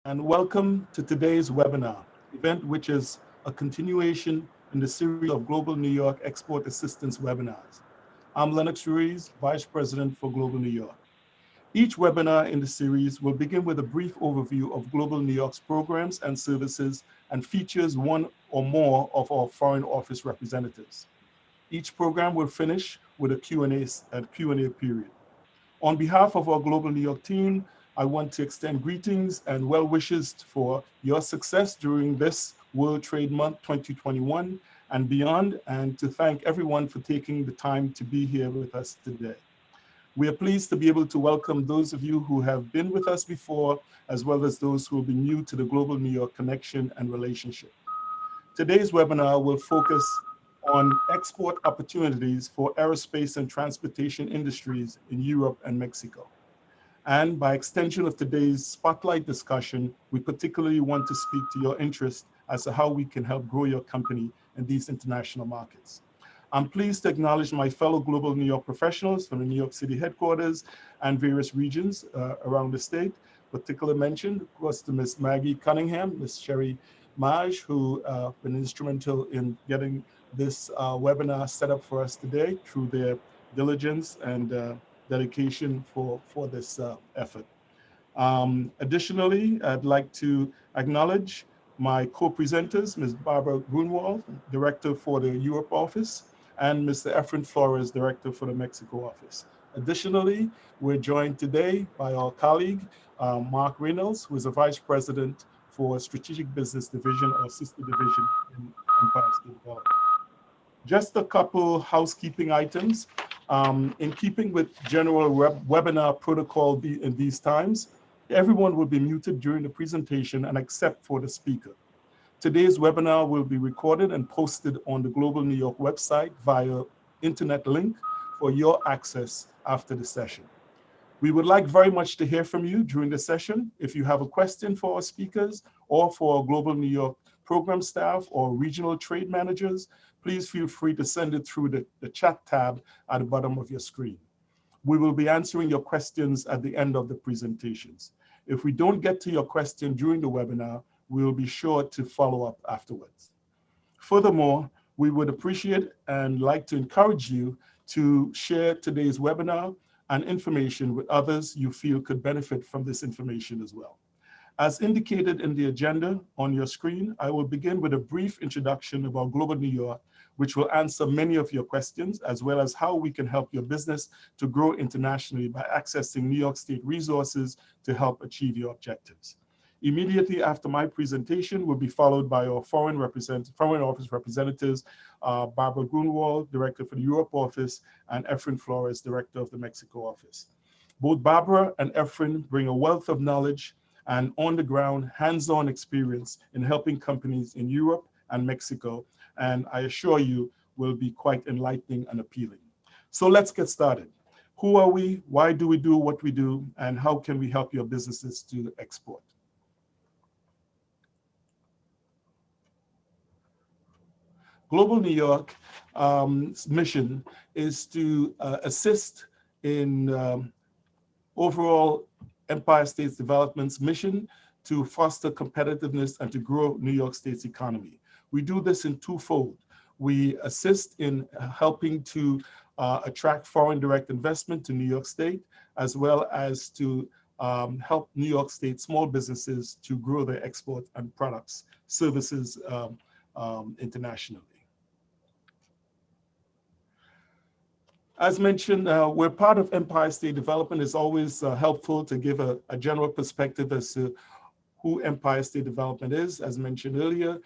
and welcome to today's webinar event, which is a continuation in the series of Global New York Export Assistance webinars. I'm Lennox Ruiz, Vice President for Global New York. Each webinar in the series will begin with a brief overview of Global New York's programs and services and features one or more of our foreign office representatives. Each program will finish with a Q&A period. On behalf of our Global New York team, I want to extend greetings and well wishes for your success during this World Trade Month 2021 and beyond, and to thank everyone for taking the time to be here with us today. We are pleased to be able to welcome those of you who have been with us before, as well as those who will be new to the Global New York connection and relationship. Today's webinar will focus on export opportunities for aerospace and transportation industries in Europe and Mexico. And by extension of today's spotlight discussion, we particularly want to speak to your interest as to how we can help grow your company in these international markets. I'm pleased to acknowledge my fellow Global New York professionals from the New York City headquarters and various regions around the state. Particular mention, of course, to Ms. Maggie Cunningham, Ms. Sherry Maj, who been instrumental in getting this webinar set up for us today through their diligence and dedication for this effort. Additionally, I'd like to acknowledge my co-presenters, Ms. Barbara Grunwald, Director for the Europe office, and Mr. Efren Flores, Director for the Mexico office. Additionally, we're joined today by our colleague, Mark Reynolds, who is a Vice President for Strategic Business Division or Sister Division in Empire State Development. Just a couple housekeeping items. In keeping with general webinar protocol in these times, everyone will be muted during the presentation and except for the speaker. Today's webinar will be recorded and posted on the Global New York website via internet link for your access after the session. We would like very much to hear from you during the session. If you have a question for our speakers or for our Global New York program staff or regional trade managers, please feel free to send it through the chat tab at the bottom of your screen. We will be answering your questions at the end of the presentations. If we don't get to your question during the webinar, we will be sure to follow up afterwards. Furthermore, we would appreciate and like to encourage you to share today's webinar and information with others you feel could benefit from this information as well. As indicated in the agenda on your screen, I will begin with a brief introduction about Global New York, which will answer many of your questions, as well as how we can help your business to grow internationally by accessing New York State resources to help achieve your objectives. Immediately after my presentation will be followed by our foreign office representatives, Barbara Grunwald, Director for the Europe office, and Efren Flores, Director of the Mexico office. Both Barbara and Efren bring a wealth of knowledge and on-the-ground, hands-on experience in helping companies in Europe and Mexico, and I assure you will be quite enlightening and appealing. So let's get started. Who are we? Why do we do what we do? And how can we help your businesses to export? Global New York's mission is to assist in overall Empire State's Development's mission to foster competitiveness and to grow New York State's economy. We do this in twofold. We assist in helping to attract foreign direct investment to New York State, as well as to help New York State small businesses to grow their export and products, services internationally. As mentioned, we're part of Empire State Development. It's always helpful to give a general perspective as to who Empire State Development is. As mentioned earlier,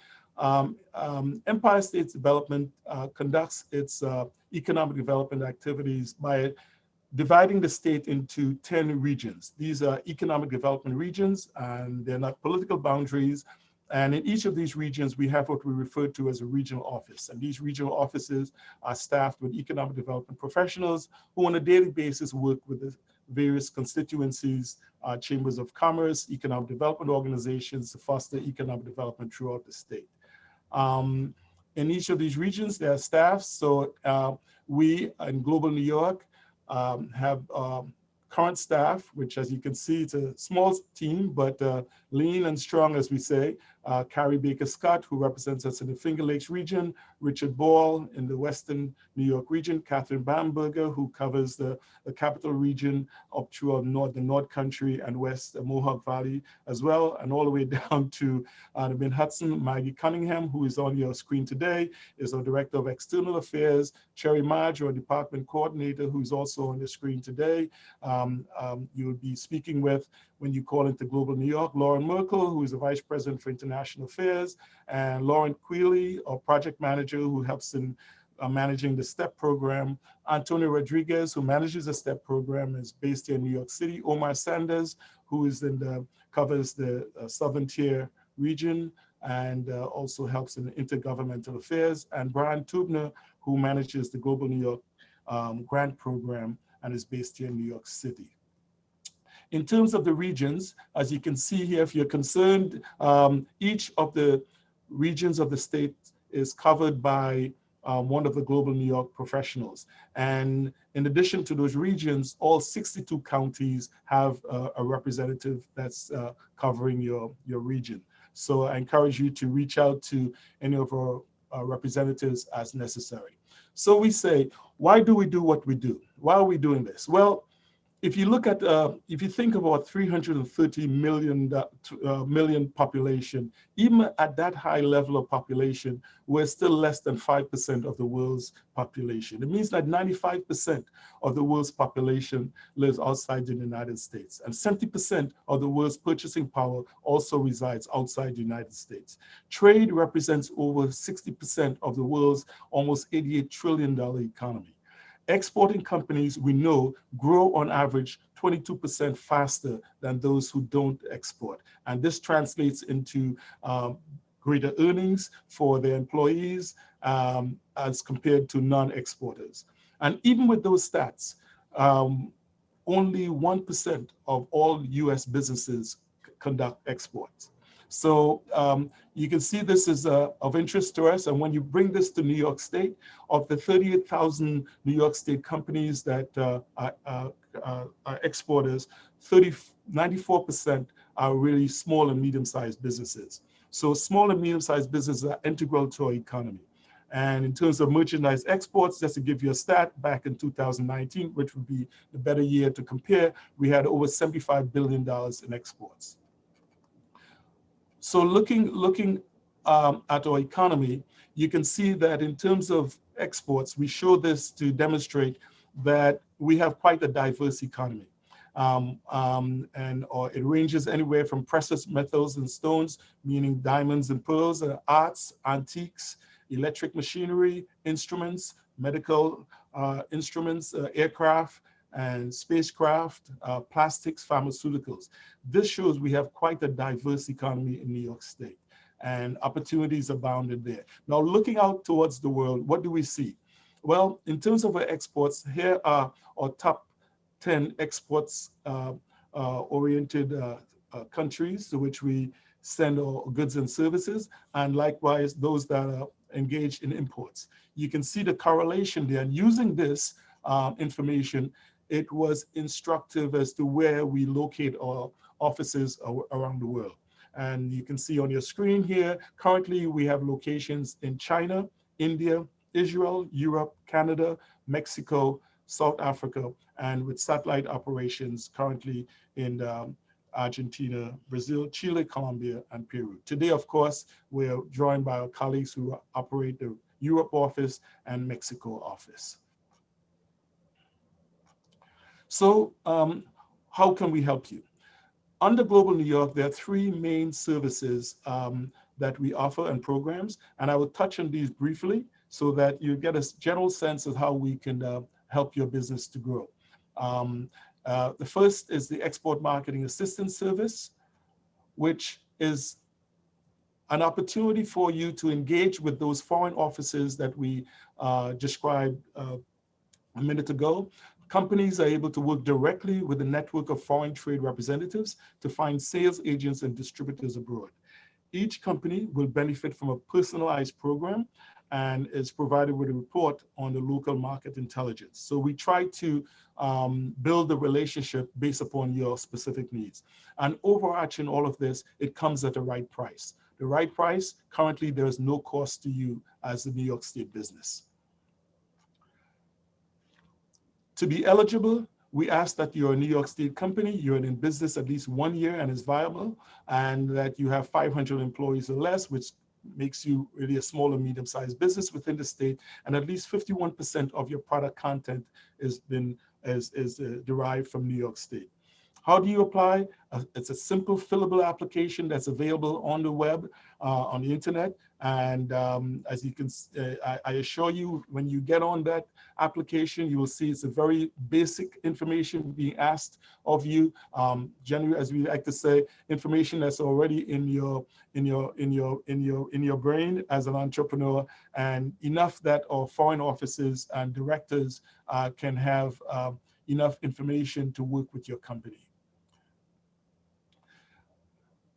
Empire State Development conducts its economic development activities by dividing the state into 10 regions. These are economic development regions, and they're not political boundaries. And in each of these regions, we have what we refer to as a regional office. And these regional offices are staffed with economic development professionals who on a daily basis work with the various constituencies, chambers of commerce, economic development organizations to foster economic development throughout the state. In each of these regions, there are staffs. So we in Global New York have current staff, which as you can see, it's a small team, but lean and strong, as we say. Carrie Baker-Scott, who represents us in the Finger Lakes region, Richard Ball in the Western New York region, Catherine Bamberger, who covers the capital region up through the North Country and West Mohawk Valley as well, and all the way down to the Mid-Hudson. Maggie Cunningham, who is on your screen today, is our Director of External Affairs. Cherry Madge, our Department Coordinator, who's also on the screen today. You'll be speaking with, when you call into Global New York, Lauren Merkel, who is the Vice President for International Affairs, and Lauren Quealy, our Project Manager, who helps in managing the STEP program. Antonio Rodriguez, who manages the STEP program, is based here in New York City. Omar Sanders, who is covers the Southern Tier region and also helps in intergovernmental affairs. And Brian Tubner, who manages the Global New York grant program and is based here in New York City. In terms of the regions, as you can see here, if you're concerned, each of the regions of the state is covered by one of the Global New York professionals. And in addition to those regions, all 62 counties have a representative that's covering your region. So I encourage you to reach out to any of our representatives as necessary. So we say, why do we do what we do? Why are we doing this? Well, if you look at, if you think about 330 million population, even at that high level of population, we're still less than 5% of the world's population. It means that 95% of the world's population lives outside the United States, and 70% of the world's purchasing power also resides outside the United States. Trade represents over 60% of the world's almost $88 trillion economy. Exporting companies, we know, grow on average 22% faster than those who don't export. And this translates into greater earnings for their employees as compared to non-exporters. And even with those stats, only 1% of all US businesses conduct exports. So you can see this is of interest to us. And when you bring this to New York State, of the 38,000 New York State companies that are exporters, 94% are really small and medium-sized businesses. So small and medium-sized businesses are integral to our economy. And in terms of merchandise exports, just to give you a stat, back in 2019, which would be the better year to compare, we had over $75 billion in exports. So looking at our economy, you can see that in terms of exports, we show this to demonstrate that we have quite a diverse economy. It ranges anywhere from precious metals and stones, meaning diamonds and pearls, arts, antiques, electric machinery, instruments, medical instruments, aircraft, and spacecraft, plastics, pharmaceuticals. This shows we have quite a diverse economy in New York State, and opportunities abounded there. Now, looking out towards the world, what do we see? Well, in terms of our exports, here are our top 10 exports oriented countries to which we send our goods and services, and likewise those that are engaged in imports. You can see the correlation there, and using this information, it was instructive as to where we locate our offices around the world. And you can see on your screen here, currently we have locations in China, India, Israel, Europe, Canada, Mexico, South Africa, and with satellite operations currently in Argentina, Brazil, Chile, Colombia, and Peru. Today, of course, we're joined by our colleagues who operate the Europe office and Mexico office. So how can we help you? Under Global New York, there are three main services that we offer and programs, and I will touch on these briefly so that you get a general sense of how we can help your business to grow. The first is the Export Marketing Assistance Service, which is an opportunity for you to engage with those foreign offices that we described a minute ago. Companies are able to work directly with a network of foreign trade representatives to find sales agents and distributors abroad. Each company will benefit from a personalized program, and is provided with a report on the local market intelligence. So we try to build a relationship based upon your specific needs. And overarching all of this, it comes at the right price. The right price, currently there is no cost to you as a New York State business. To be eligible, we ask that you're a New York State company, you're in business at least 1 year and is viable, and that you have 500 employees or less, which makes you really a small or medium-sized business within the state, and at least 51% of your product content is derived from New York State. How do you apply? It's a simple fillable application that's available on the web, on the internet. And as you can, I assure you, when you get on that application, you will see it's a very basic information being asked of you. Generally, as we like to say, information that's already in your brain as an entrepreneur, and enough that our foreign offices and directors can have enough information to work with your company.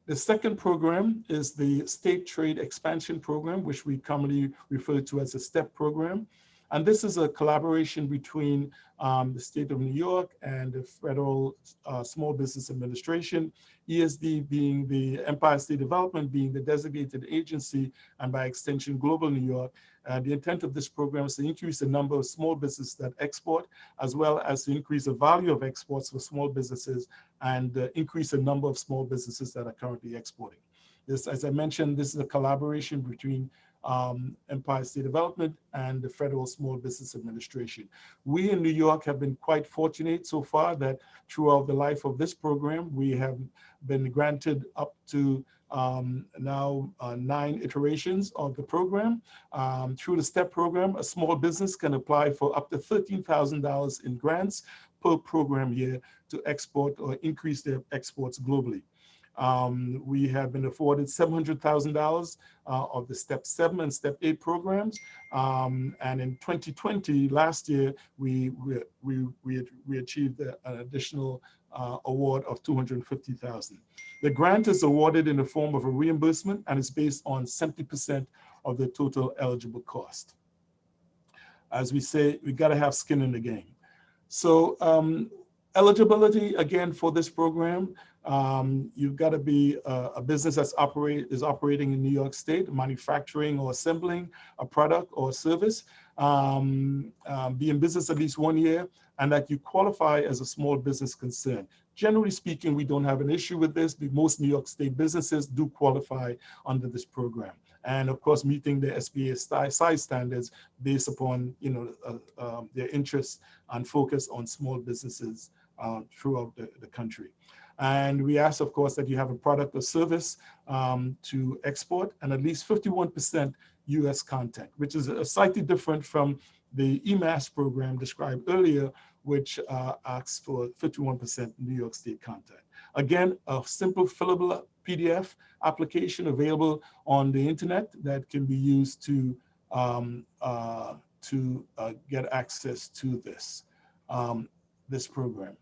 The second program is the State Trade Expansion Program, which we commonly refer to as a STEP program. And this is a collaboration between the state of New York and the Federal Small Business Administration, ESD being the Empire State Development being the designated agency, and by extension, Global New York. The intent of this program is to increase the number of small businesses that export, as well as to increase the value of exports for small businesses and increase the number of small businesses that are currently exporting. This, as I mentioned, this is a collaboration between Empire State Development and the Federal Small Business Administration. We in New York have been quite fortunate so far that throughout the life of this program, we have been granted up to now 9 iterations of the program. Through the STEP program, a small business can apply for up to $13,000 in grants per program year to export or increase their exports globally. We have been afforded $700,000 of the Step 7 and Step 8 programs. And in 2020, last year, we achieved an additional award of $250,000. The grant is awarded in the form of a reimbursement and is based on 70% of the total eligible cost. As we say, we got to have skin in the game. So eligibility, again, for this program, you've got to be a business that's operating in New York State, manufacturing or assembling a product or service, be in business at least 1 year, and that you qualify as a small business concern. Generally speaking, we don't have an issue with this. Most New York State businesses do qualify under this program. And of course, meeting the SBA size standards based upon their interest and focus on small businesses throughout the country. And we ask, of course, that you have a product or service to export and at least 51% US content, which is slightly different from the EMAS program described earlier, which asks for 51% New York State content. Again, a simple fillable PDF application available on the internet that can be used to get access to this program.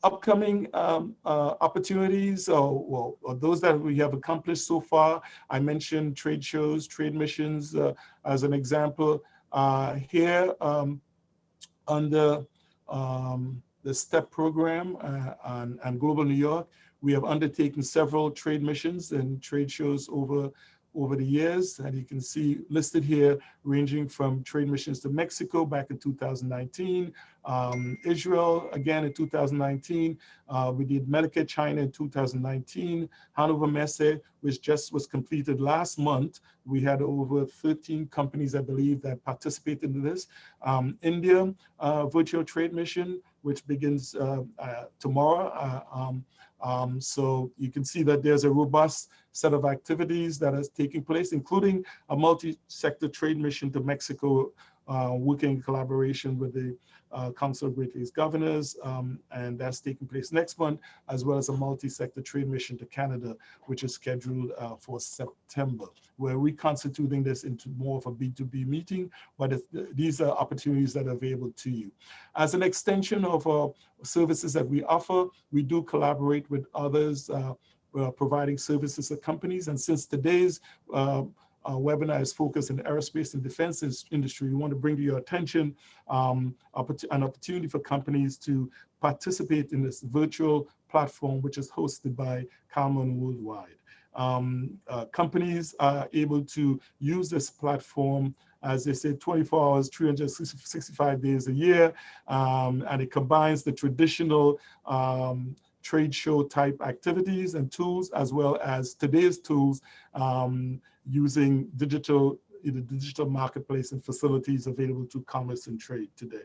Upcoming opportunities, or those that we have accomplished so far, I mentioned trade shows, trade missions as an example. Here under the STEP program and Global New York, we have undertaken several trade missions and trade shows over the years, and you can see listed here, ranging from trade missions to Mexico back in 2019, Israel again in 2019, we did Medicare China in 2019, Hanover Messe, which just was completed last month. We had over 13 companies, I believe, that participated in this. India virtual trade mission, which begins tomorrow. So you can see that there's a robust set of activities that is taking place, including a multi-sector trade mission to Mexico, working in collaboration with the Council of Great Lakes Governors, and that's taking place next month, as well as a multi-sector trade mission to Canada, which is scheduled for September. We're reconstituting this into more of a B2B meeting, but these are opportunities that are available to you. As an extension of services that we offer, we do collaborate with others providing services to companies, and since today's webinar is focused in the aerospace and defense industry. We want to bring to your attention an opportunity for companies to participate in this virtual platform, which is hosted by Kalman Worldwide. Companies are able to use this platform, as they say, 24 hours, 365 days a year, and it combines the traditional trade show type activities and tools, as well as today's tools, using the digital marketplace and facilities available to commerce and trade today.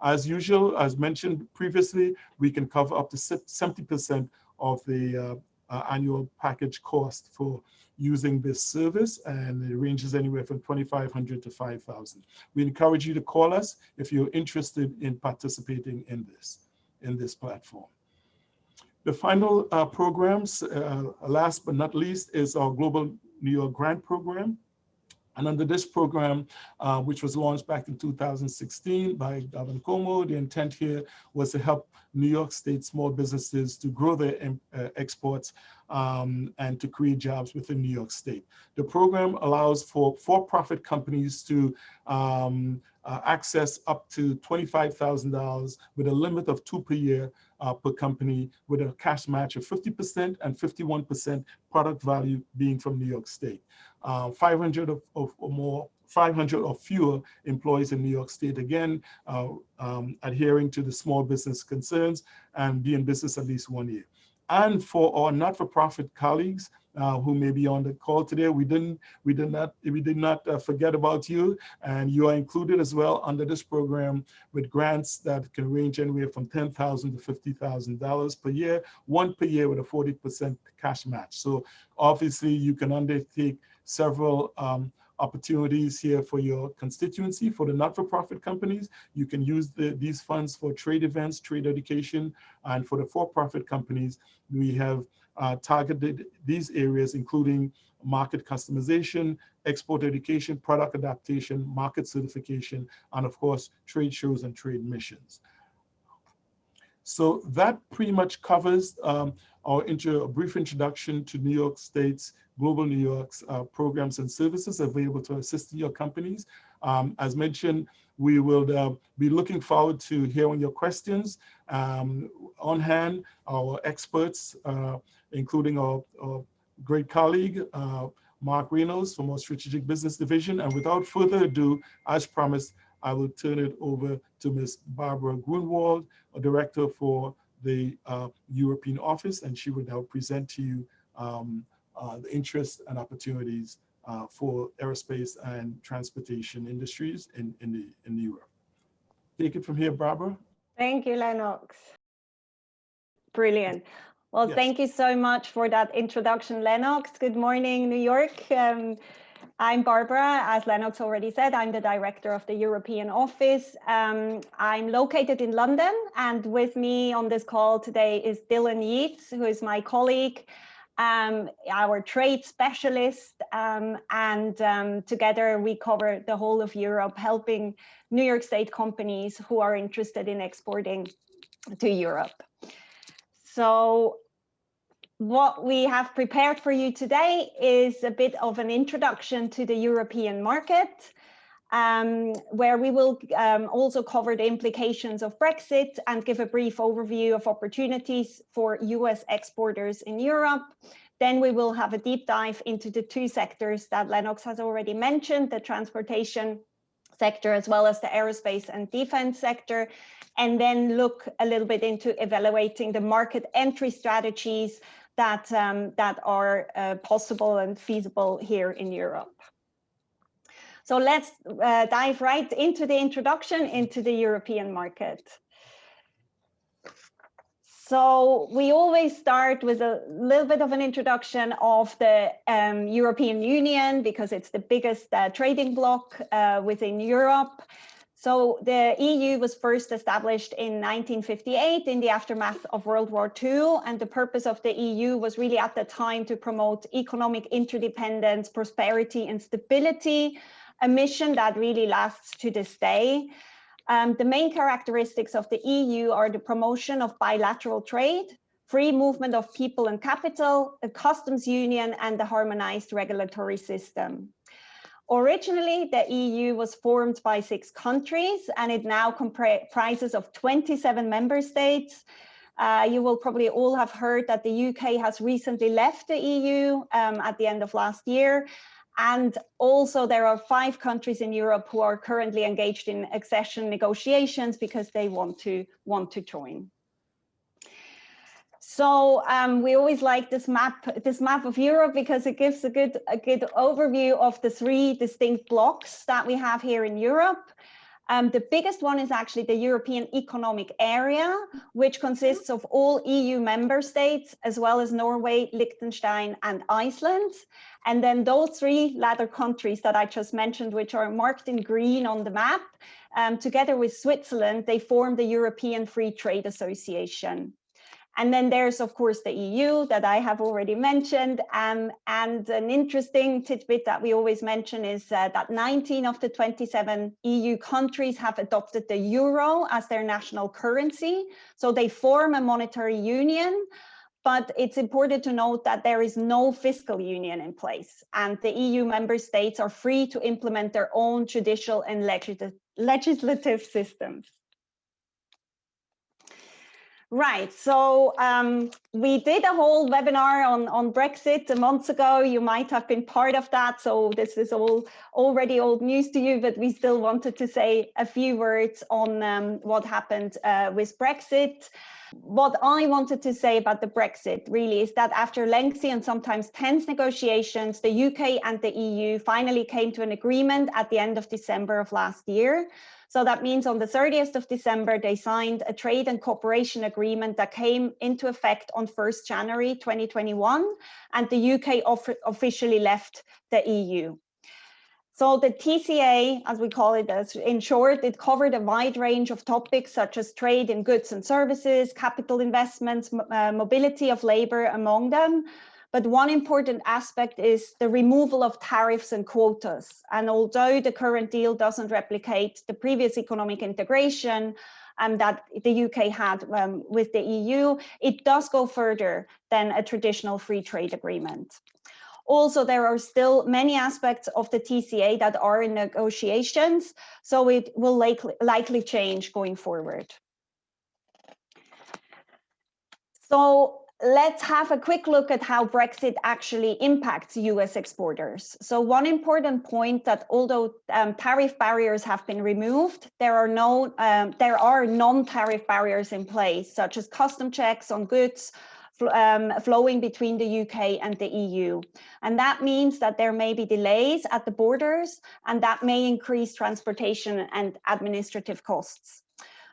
As usual, as mentioned previously, we can cover up to 70% of the annual package cost for using this service, and it ranges anywhere from $2,500 to $5,000. We encourage you to call us if you're interested in participating in this platform. The final programs, last but not least, is our Global New York Grant Program. And under this program, which was launched back in 2016 by Governor Cuomo, the intent here was to help New York State small businesses to grow their exports and to create jobs within New York State. The program allows for-profit companies to access up to $25,000 with a limit of 2 per year per company, with a cash match of 50% and 51% product value being from New York State. 500 or fewer employees in New York State, again, adhering to the small business concerns and be in business at least 1 year. And for our not-for-profit colleagues who may be on the call today, we did not forget about you, and you are included as well under this program with grants that can range anywhere from $10,000 to $50,000 per year, 1 per year with a 40% cash match. So obviously you can undertake several opportunities here for your constituency. For the not-for-profit companies, you can use these funds for trade events, trade education, and for the for-profit companies, we have targeted these areas, including market customization, export education, product adaptation, market certification, and of course, trade shows and trade missions. So that pretty much covers a brief introduction to New York State's Global New York's programs and services available to assist your companies. As mentioned, we will be looking forward to hearing your questions. On hand, our experts, including our great colleague, Mark Reynolds from our Strategic Business Division. And without further ado, as promised, I will turn it over to Ms. Barbara Grunwald, a director for the European office, and she will now present to you the interests and opportunities for aerospace and transportation industries in Europe. Take it from here, Barbara. Thank you, Lennox. Brilliant. Well, Yes. Thank you so much for that introduction, Lennox. Good morning, New York. I'm Barbara. As Lennox already said, I'm the director of the European office. I'm located in London, and with me on this call today is Dylan Yeats, who is my colleague, our trade specialist, and together we cover the whole of Europe, helping New York State companies who are interested in exporting to Europe. So what we have prepared for you today is a bit of an introduction to the European market, where we will also cover the implications of Brexit and give a brief overview of opportunities for US exporters in Europe. Then we will have a deep dive into the two sectors that Lennox has already mentioned, the transportation sector as well as the aerospace and defense sector, and then look a little bit into evaluating the market entry strategies that are possible and feasible here in Europe. So let's dive right into the introduction into the European market. So we always start with a little bit of an introduction of the European Union, because it's the biggest trading bloc within Europe. So the EU was first established in 1958 in the aftermath of World War II. And the purpose of the EU was really at the time to promote economic interdependence, prosperity, and stability, a mission that really lasts to this day. The main characteristics of the EU are the promotion of bilateral trade, free movement of people and capital, a customs union, and the harmonized regulatory system. Originally, the EU was formed by 6 countries, and it now comprises of 27 member states. You will probably all have heard that the UK has recently left the EU at the end of last year. And also there are 5 countries in Europe who are currently engaged in accession negotiations because they want to join. So we always like this map of Europe because it gives a good overview of the 3 distinct blocks that we have here in Europe. The biggest one is actually the European Economic Area, which consists of all EU member states, as well as Norway, Liechtenstein, and Iceland. And then those 3 latter countries that I just mentioned, which are marked in green on the map, together with Switzerland, they form the European Free Trade Association. And then there's, of course, the EU that I have already mentioned. And an interesting tidbit that we always mention is that 19 of the 27 EU countries have adopted the euro as their national currency. So they form a monetary union. But it's important to note that there is no fiscal union in place. And the EU member states are free to implement their own judicial and legislative systems. Right, so we did a whole webinar on Brexit a month ago. You might have been part of that, so this is already old news to you, but we still wanted to say a few words on what happened with Brexit. What I wanted to say about the Brexit really is that after lengthy and sometimes tense negotiations, the UK and the EU finally came to an agreement at the end of December of last year. So that means on the 30th of December, they signed a trade and cooperation agreement that came into effect on 1st January 2021, and the UK officially left the EU. So the TCA, as we call it, in short, it covered a wide range of topics such as trade in goods and services, capital investments, mobility of labor among them. But one important aspect is the removal of tariffs and quotas. And although the current deal doesn't replicate the previous economic integration that the UK had with the EU, it does go further than a traditional free trade agreement. Also, there are still many aspects of the TCA that are in negotiations, so it will likely change going forward. So let's have a quick look at how Brexit actually impacts US exporters. So one important point that although tariff barriers have been removed, there are non-tariff barriers in place, such as custom checks on goods flowing between the UK and the EU. And that means that there may be delays at the borders, and that may increase transportation and administrative costs.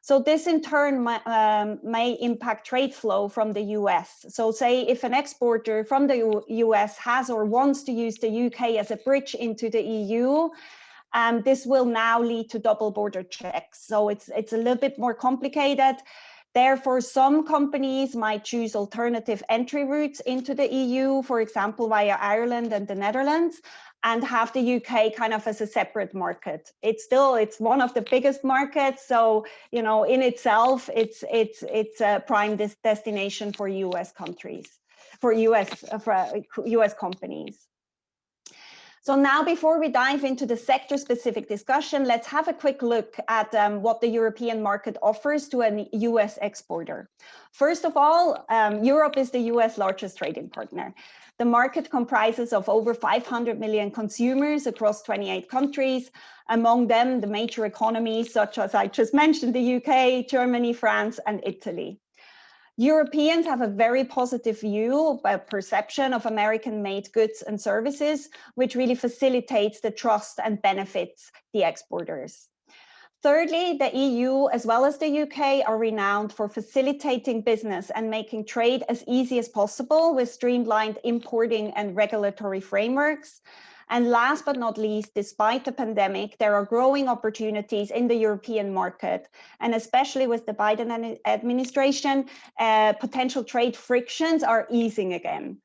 So this in turn may impact trade flow from the US. So say if an exporter from the US has or wants to use the UK as a bridge into the EU, this will now lead to double border checks. So it's a little bit more complicated. Therefore, some companies might choose alternative entry routes into the EU, for example, via Ireland and the Netherlands, and have the UK kind of as a separate market. It's one of the biggest markets, so in itself, it's a prime destination for US countries, for US companies. So now, before we dive into the sector-specific discussion, let's have a quick look at what the European market offers to a US exporter. First of all, Europe is the US largest trading partner. The market comprises of over 500 million consumers across 28 countries, among them the major economies such as I just mentioned, the UK, Germany, France, and Italy. Europeans have a very positive view, perception of American-made goods and services, which really facilitates the trust and benefits the exporters. Thirdly, the EU as well as the UK are renowned for facilitating business and making trade as easy as possible with streamlined importing and regulatory frameworks. And last but not least, despite the pandemic, there are growing opportunities in the European market, and especially with the Biden administration, potential trade frictions are easing again.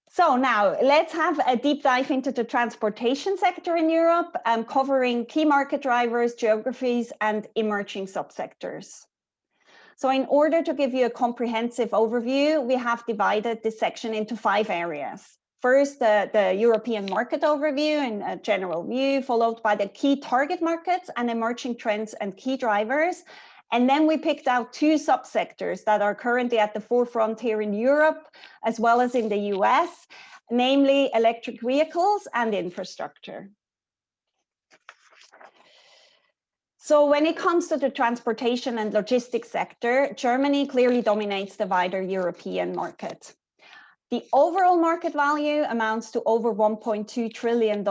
So now let's have a deep dive into the transportation sector in Europe, covering key market drivers, geographies, and emerging subsectors. So in order to give you a comprehensive overview, we have divided this section into 5 areas. First, the European market overview and a general view, followed by the key target markets and emerging trends and key drivers. And then we picked out two subsectors that are currently at the forefront here in Europe, as well as in the US, namely electric vehicles and infrastructure. So when it comes to the transportation and logistics sector, Germany clearly dominates the wider European market. The overall market value amounts to over $1.2 trillion.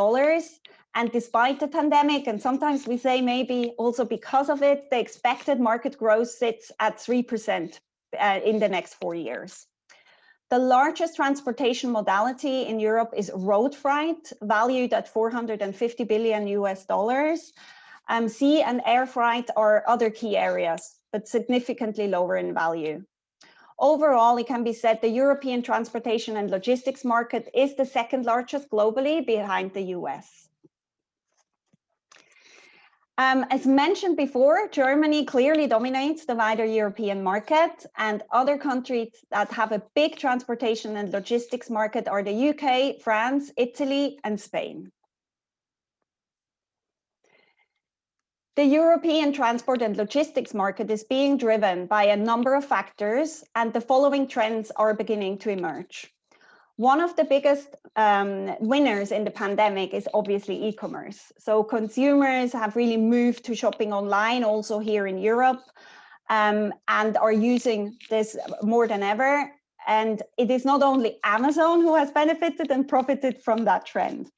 And despite the pandemic, and sometimes we say maybe also because of it, the expected market growth sits at 3% in the next 4 years. The largest transportation modality in Europe is road freight, valued at $450 billion US. Sea and air freight are other key areas, but significantly lower in value. Overall, it can be said the European transportation and logistics market is the second largest globally, behind the US. As mentioned before, Germany clearly dominates the wider European market, and other countries that have a big transportation and logistics market are the UK, France, Italy, and Spain. The European transport and logistics market is being driven by a number of factors, and the following trends are beginning to emerge. One of the biggest winners in the pandemic is obviously e-commerce. So consumers have really moved to shopping online, also here in Europe, and are using this more than ever. And it is not only Amazon who has benefited and profited from that trend.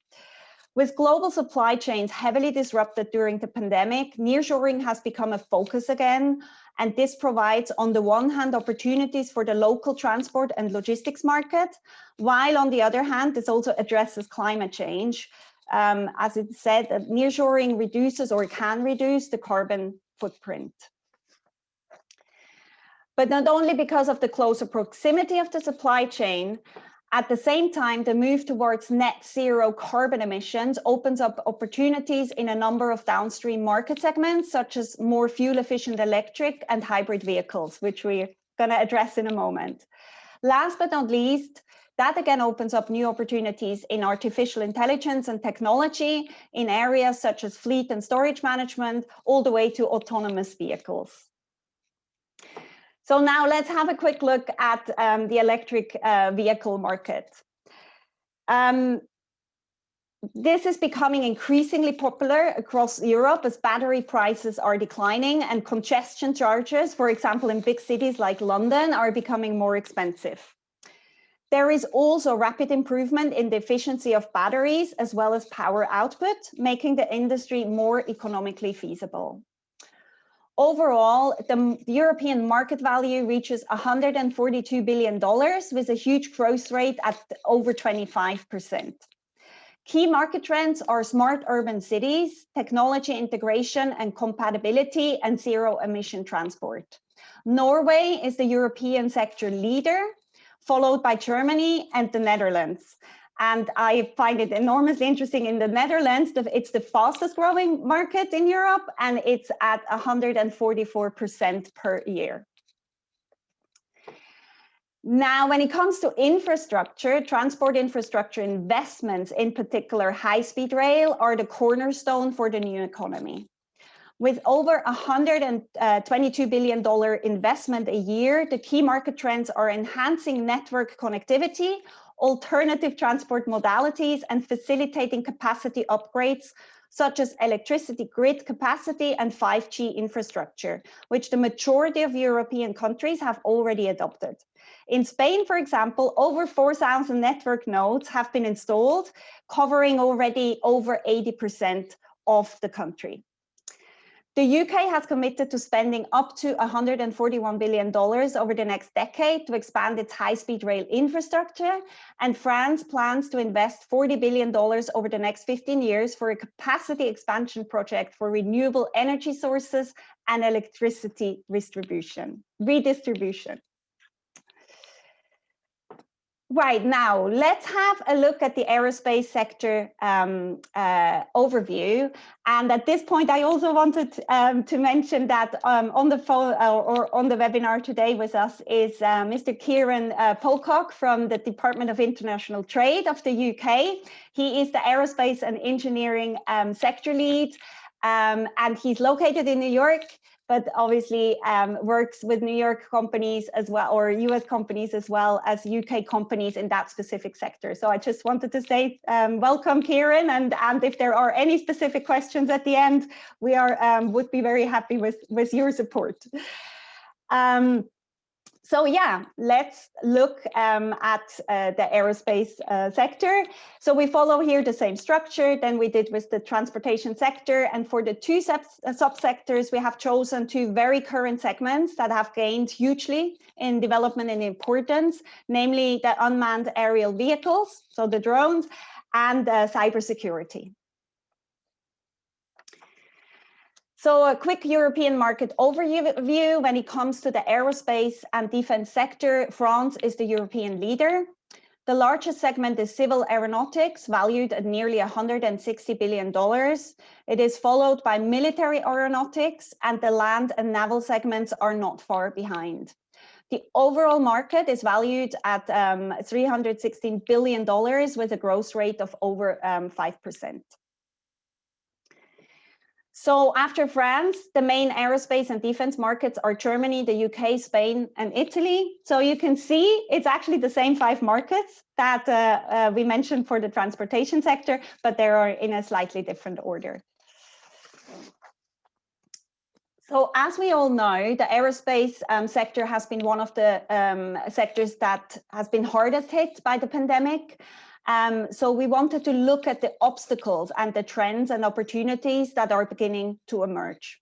With global supply chains heavily disrupted during the pandemic, nearshoring has become a focus again, and this provides, on the one hand, opportunities for the local transport and logistics market, while on the other hand, this also addresses climate change. As it said, nearshoring reduces or can reduce the carbon footprint. But not only because of the closer proximity of the supply chain, at the same time, the move towards net zero carbon emissions opens up opportunities in a number of downstream market segments, such as more fuel-efficient electric and hybrid vehicles, which we're going to address in a moment. Last but not least, that again opens up new opportunities in artificial intelligence and technology in areas such as fleet and storage management, all the way to autonomous vehicles. So now let's have a quick look at the electric vehicle market. This is becoming increasingly popular across Europe as battery prices are declining and congestion charges, for example, in big cities like London, are becoming more expensive. There is also rapid improvement in the efficiency of batteries as well as power output, making the industry more economically feasible. Overall, the European market value reaches $142 billion with a huge growth rate at over 25%. Key market trends are smart urban cities, technology integration and compatibility, and zero emission transport. Norway is the European sector leader, followed by Germany and the Netherlands. And I find it enormously interesting in the Netherlands, it's the fastest growing market in Europe, and it's at 144% per year. Now, when it comes to infrastructure, transport infrastructure investments, in particular high-speed rail, are the cornerstone for the new economy. With over $122 billion investment a year, the key market trends are enhancing network connectivity, alternative transport modalities, and facilitating capacity upgrades, such as electricity grid capacity and 5G infrastructure, which the majority of European countries have already adopted. In Spain, for example, over 4,000 network nodes have been installed, covering already over 80% of the country. The UK has committed to spending up to $141 billion over the next decade to expand its high-speed rail infrastructure, and France plans to invest $40 billion over the next 15 years for a capacity expansion project for renewable energy sources and electricity redistribution. Right, now, let's have a look at the aerospace sector overview. And at this point, I also wanted to mention that on the phone or on the webinar today with us is Mr. Kieran Pocock from the Department of International Trade of the UK. He is the aerospace and engineering sector lead, and he's located in New York, but obviously works with New York companies as well, or US companies as well as UK companies in that specific sector. So I just wanted to say welcome, Kieran, and if there are any specific questions at the end, we would be very happy with your support. So yeah, let's look at the aerospace sector. So we follow here the same structure than we did with the transportation sector. And for the two subsectors, we have chosen two very current segments that have gained hugely in development and importance, namely the unmanned aerial vehicles, so the drones, and cybersecurity. So a quick European market overview. When it comes to the aerospace and defense sector, France is the European leader. The largest segment is civil aeronautics, valued at nearly $160 billion. It is followed by military aeronautics, and the land and naval segments are not far behind. The overall market is valued at $316 billion with a growth rate of over 5%. So after France, the main aerospace and defense markets are Germany, the UK, Spain, and Italy. So you can see it's actually the same 5 markets that we mentioned for the transportation sector, but they are in a slightly different order. So as we all know, the aerospace sector has been one of the sectors that has been hardest hit by the pandemic. So we wanted to look at the obstacles and the trends and opportunities that are beginning to emerge.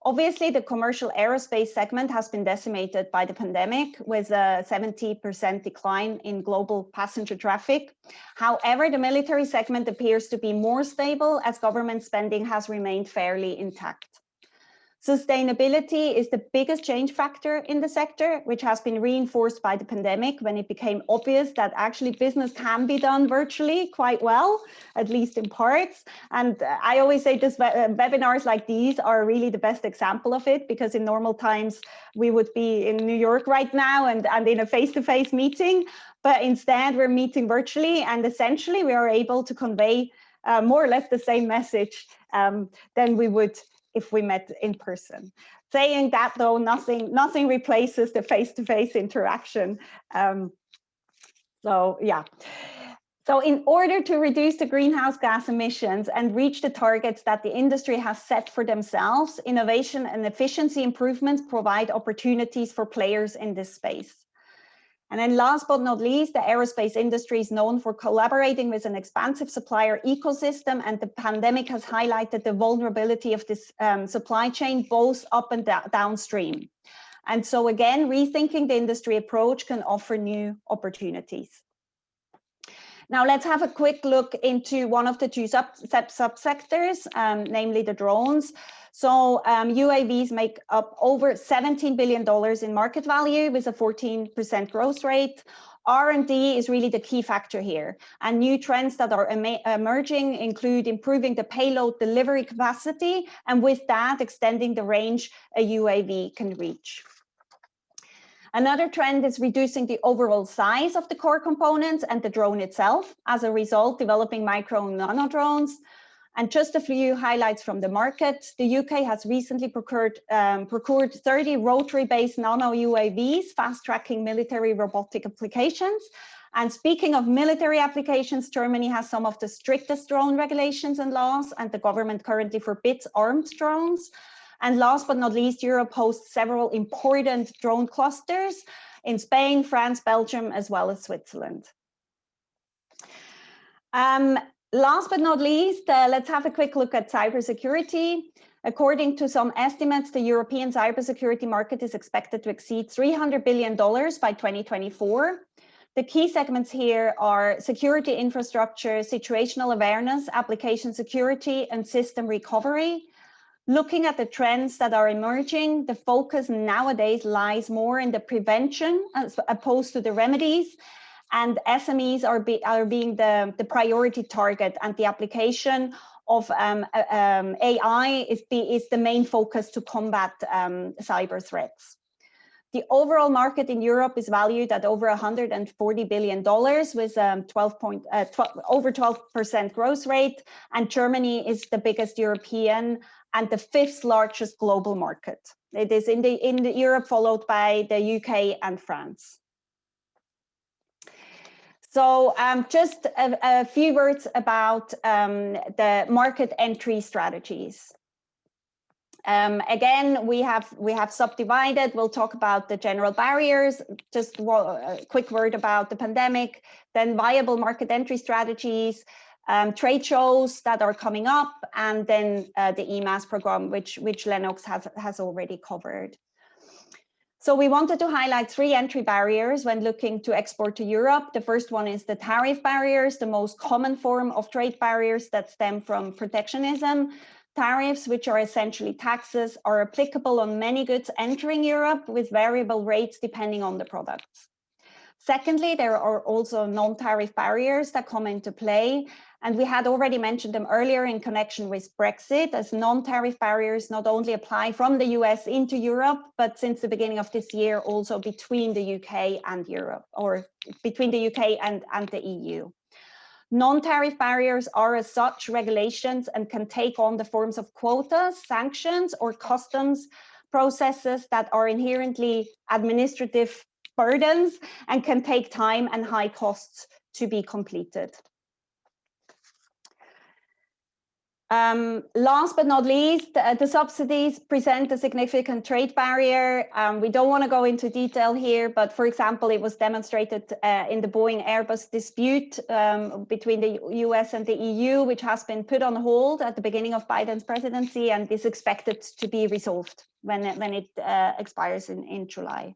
Obviously, the commercial aerospace segment has been decimated by the pandemic with a 70% decline in global passenger traffic. However, the military segment appears to be more stable as government spending has remained fairly intact. Sustainability is the biggest change factor in the sector, which has been reinforced by the pandemic when it became obvious that actually business can be done virtually quite well, at least in parts. And I always say this, webinars like these are really the best example of it, because in normal times we would be in New York right now and in a face-to-face meeting, but instead we're meeting virtually, and essentially we are able to convey more or less the same message than we would if we met in person. Saying that though, nothing replaces the face-to-face interaction. So yeah. So in order to reduce the greenhouse gas emissions and reach the targets that the industry has set for themselves, innovation and efficiency improvements provide opportunities for players in this space. And then last but not least, the aerospace industry is known for collaborating with an expansive supplier ecosystem, and the pandemic has highlighted the vulnerability of this supply chain, both up and downstream. And so again, rethinking the industry approach can offer new opportunities. Now let's have a quick look into one of the two subsectors, namely the drones. So UAVs make up over $17 billion in market value with a 14% growth rate. R&D is really the key factor here. And new trends that are emerging include improving the payload delivery capacity, and with that, extending the range a UAV can reach. Another trend is reducing the overall size of the core components and the drone itself. As a result, developing micro and nano drones. And just a few highlights from the market. The UK has recently procured 30 rotary-based nano UAVs, fast-tracking military robotic applications. And speaking of military applications, Germany has some of the strictest drone regulations and laws, and the government currently forbids armed drones. And last but not least, Europe hosts several important drone clusters in Spain, France, Belgium, as well as Switzerland. Last but not least, let's have a quick look at cybersecurity. According to some estimates, the European cybersecurity market is expected to exceed $300 billion by 2024. The key segments here are security infrastructure, situational awareness, application security, and system recovery. Looking at the trends that are emerging, the focus nowadays lies more in the prevention as opposed to the remedies. and SMEs are being the priority target, and the application of AI is the main focus to combat cyber threats. The overall market in Europe is valued at over $140 billion with over 12% growth rate, and Germany is the biggest European and the 5th largest global market. It is in Europe, followed by the UK and France. So just a few words about the market entry strategies. Again, we have subdivided. We'll talk about the general barriers, just a quick word about the pandemic, then viable market entry strategies, trade shows that are coming up, and then the EMAS program, which Lennox has already covered. So we wanted to highlight 3 entry barriers when looking to export to Europe. The first one is the tariff barriers, the most common form of trade barriers that stem from protectionism. Tariffs, which are essentially taxes, are applicable on many goods entering Europe with variable rates depending on the products. Secondly, there are also non-tariff barriers that come into play, and we had already mentioned them earlier in connection with Brexit, as non-tariff barriers not only apply from the US into Europe, but since the beginning of this year also between the UK and Europe, or between the UK and the EU. Non-tariff barriers are as such regulations and can take on the forms of quotas, sanctions, or customs processes that are inherently administrative burdens and can take time and high costs to be completed. Last but not least, the subsidies present a significant trade barrier. We don't want to go into detail here, but for example, it was demonstrated in the Boeing Airbus dispute between the US and the EU, which has been put on hold at the beginning of Biden's presidency and is expected to be resolved when it expires in July.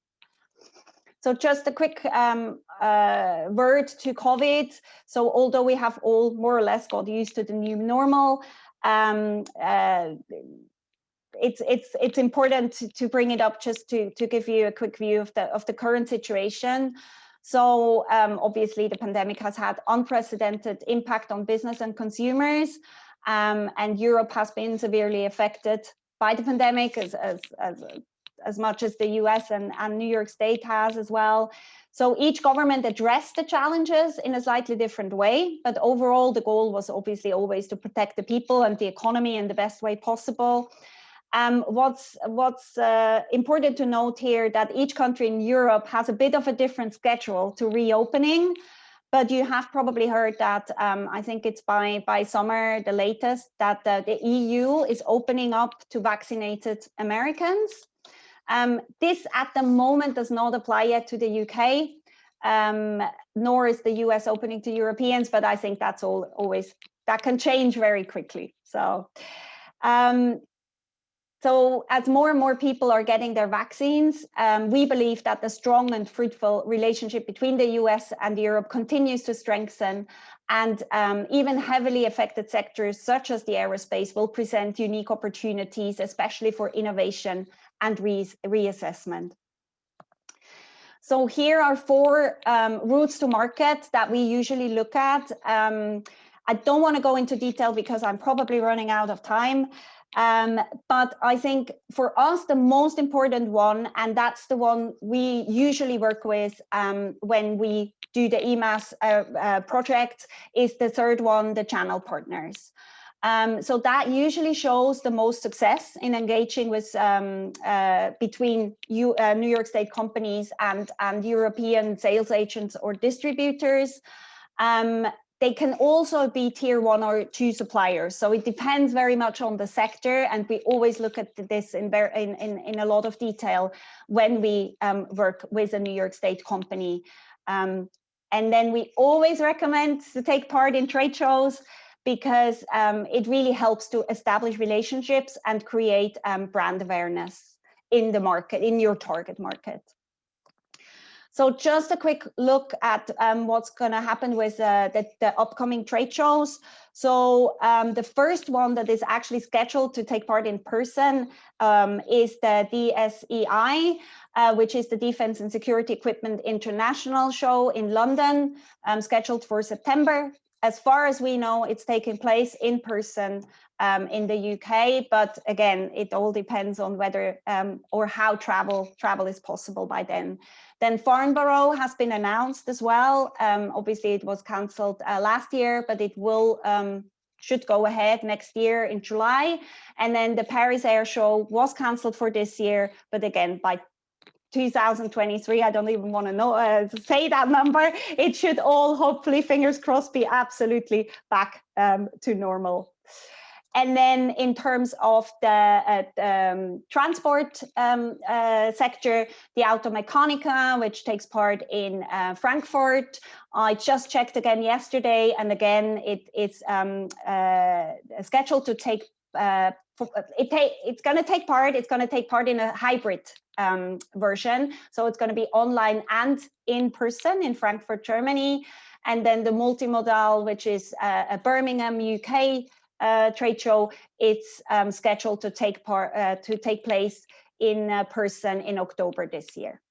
So just a quick word to COVID. So although we have all more or less got used to the new normal, it's important to bring it up just to give you a quick view of the current situation. So obviously the pandemic has had unprecedented impact on business and consumers, and Europe has been severely affected by the pandemic as much as the US and New York State has as well. So each government addressed the challenges in a slightly different way, but overall the goal was obviously always to protect the people and the economy in the best way possible. What's important to note here that each country in Europe has a bit of a different schedule to reopening, but you have probably heard that I think it's by summer, the latest, that the EU is opening up to vaccinated Americans. This at the moment does not apply yet to the UK, nor is the US opening to Europeans, but I think that's always, that can change very quickly. So, so as more and more people are getting their vaccines, we believe that the strong and fruitful relationship between the US and Europe continues to strengthen, and even heavily affected sectors such as the aerospace will present unique opportunities, especially for innovation and reassessment. So here are 4 routes to market that we usually look at. I don't want to go into detail because I'm probably running out of time. But I think for us, the most important one, and that's the one we usually work with when we do the EMAS project, is the third one, the channel partners. So that usually shows the most success in engaging with between New York State companies and European sales agents or distributors. They can also be tier 1 or 2 suppliers. So it depends very much on the sector, and we always look at this in a lot of detail when we work with a New York State company. And then we always recommend to take part in trade shows, because it really helps to establish relationships and create brand awareness in the market, in your target market. So just a quick look at what's going to happen with the upcoming trade shows. So the first one that is actually scheduled to take part in person is the DSEI, which is the Defense and Security Equipment International Show in London, scheduled for September. As far as we know, it's taking place in person in the UK, but again, it all depends on whether or how travel is possible by then. Then Farnborough has been announced as well. Obviously, it was cancelled last year, but it will should go ahead next year in July. And then the Paris Air Show was cancelled for this year, but again, by 2023, I don't even want to say that number. It should all, hopefully, fingers crossed, be absolutely back to normal. And then in terms of the transport sector, the Automechanica, which takes part in Frankfurt. I just checked again yesterday, and again, it's scheduled to take it's going to take part in a hybrid version. So it's going to be online and in person in Frankfurt, Germany. And then the multimodal, which is a Birmingham, UK trade show, it's scheduled to take place in person in October this year.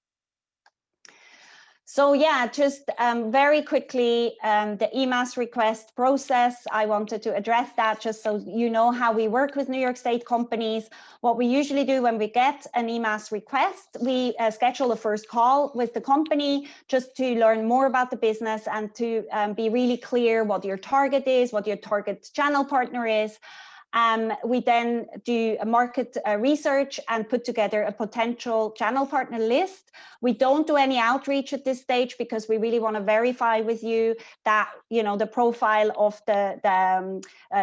So yeah, just very quickly, the EMAS request process, I wanted to address that just so you know how we work with New York State companies. What we usually do when we get an EMAS request, we schedule a first call with the company just to learn more about the business and to be really clear what your target is, what your target channel partner is. We then do a market research and put together a potential channel partner list. We don't do any outreach at this stage because we really want to verify with you that, you know, the profile of the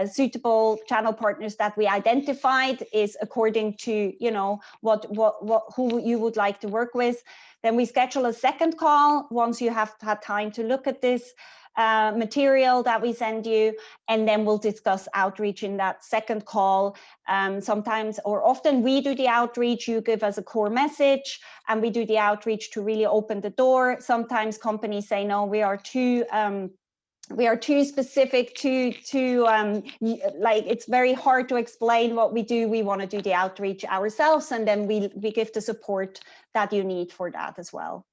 suitable channel partners that we identified is according to, you know, who you would like to work with. Then we schedule a second call once you have had time to look at this material that we send you, and then we'll discuss outreach in that second call. Sometimes or often we do the outreach, you give us a core message, and we do the outreach to really open the door. Sometimes companies say, no, we are too specific to like it's very hard to explain what we do. We want to do the outreach ourselves, and then we give the support that you need for that as well.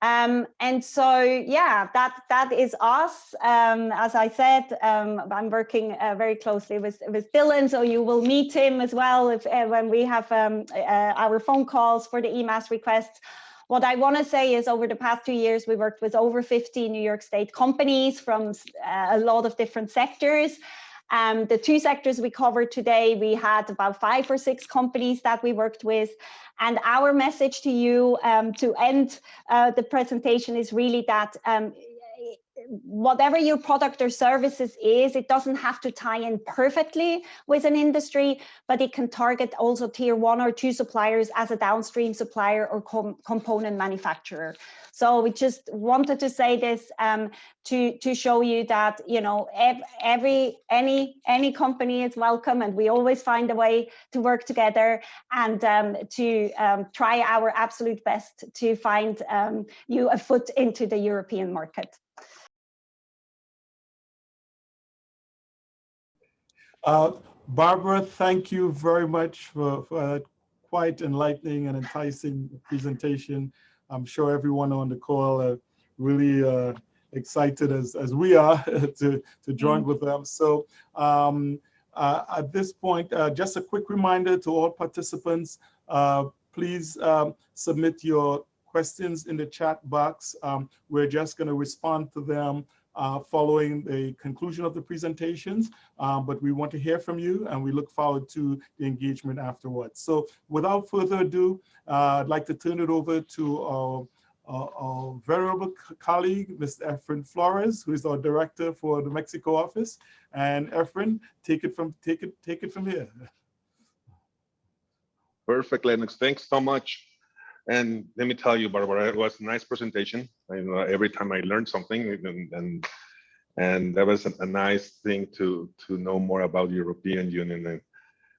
And so, yeah, that is us. As I said, I'm working very closely with Dylan, so you will meet him as well when we have our phone calls for the EMAS requests. What I want to say is over the past 2 years, we worked with over 50 New York State companies from a lot of different sectors. The two sectors we covered today, we had about 5 or 6 companies that we worked with. And our message to you to end the presentation is really that whatever your product or services is, it doesn't have to tie in perfectly with an industry, but it can target also tier 1 or 2 suppliers as a downstream supplier or component manufacturer. So we just wanted to say this to show you that, you know, any company is welcome, and we always find a way to work together and to try our absolute best to find you a foot into the European market. Barbara, thank you very much for a quite enlightening and enticing presentation. I'm sure everyone on the call are really excited as we are to join with them. So at this point, just a quick reminder to all participants, please submit your questions in the chat box. We're just going to respond to them following the conclusion of the presentations, but we want to hear from you, and we look forward to the engagement afterwards. So without further ado, I'd like to turn it over to our venerable colleague, Mr. Efren Flores, who is our director for the Mexico office. And Efren, take it from here. Perfect, Lennox. Thanks so much. And let me tell you, Barbara, it was a nice presentation. Every time I learned something, and that was a nice thing to know more about the European Union. And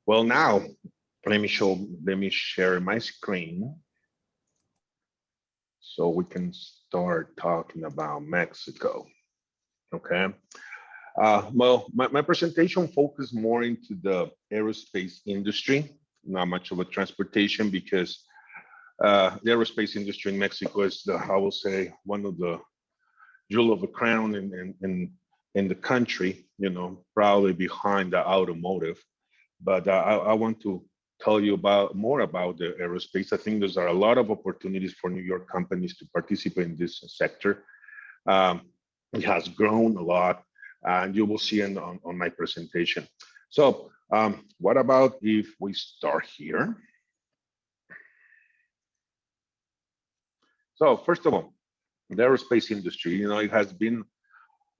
well, now let me share my screen. so we can start talking about Mexico. Okay. Well, my presentation focused more into the aerospace industry, not much of a transportation, because the aerospace industry in Mexico is, I will say, one of the jewel of the crown in the country, you know, probably behind the automotive. But I want to tell you more about the aerospace. I think there's a lot of opportunities for New York companies to participate in this sector. It has grown a lot, and you will see on my presentation. So what about if we start here? So first of all, the aerospace industry, you know, it has been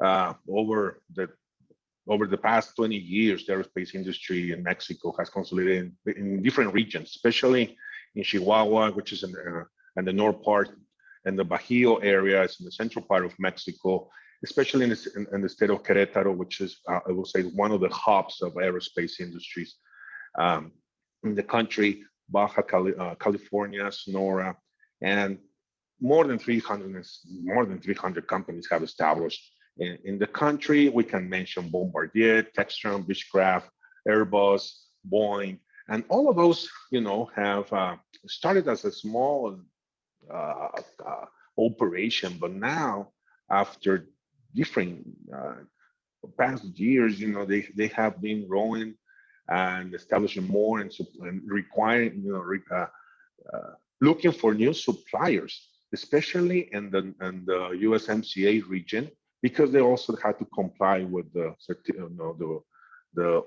over the past 20 years, the aerospace industry in Mexico has consolidated in different regions, especially in Chihuahua, which is in the north part, and the Bajío area is in the central part of Mexico, especially in the state of Querétaro, which is, I will say, one of the hubs of aerospace industries in the country, Baja California, Sonora, and more than 300 companies have established in the country. We can mention Bombardier, Textron, Beechcraft, Airbus, Boeing, and all of those, you know, have started as a small operation, but now, after different past years, you know, they have been growing and establishing more and requiring, you know, looking for new suppliers, especially in the USMCA region, because they also had to comply with the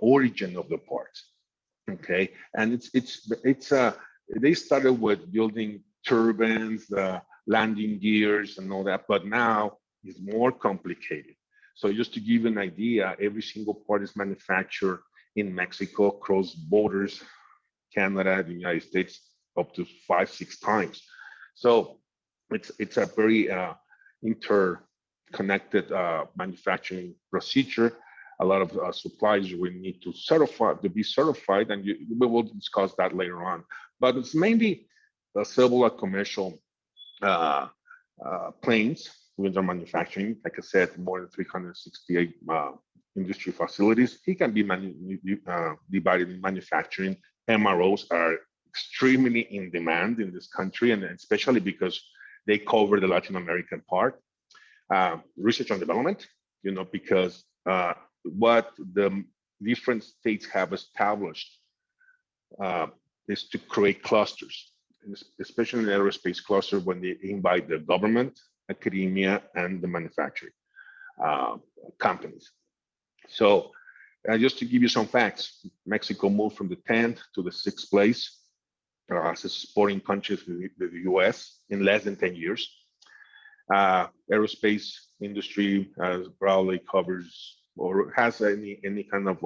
origin of the parts. Okay, and they started with building turbines, landing gears, and all that, but now it's more complicated. So just to give you an idea, every single part is manufactured in Mexico, across borders, Canada, the United States, up to 5-6 times. So it's a very interconnected manufacturing procedure. A lot of suppliers will need to be certified, and we will discuss that later on. But it's mainly the civil and commercial planes with our manufacturing. Like I said, more than 368 industry facilities. It can be divided in manufacturing. MROs are extremely in demand in this country, and especially because they cover the Latin American part. Research and development, you know, because what the different states have established is to create clusters, especially in the aerospace cluster, when they invite the government, academia, and the manufacturing companies. So just to give you some facts, Mexico moved from the 10th to the 6th place as a sporting country with the US in less than 10 years. Aerospace industry probably covers or has any kind of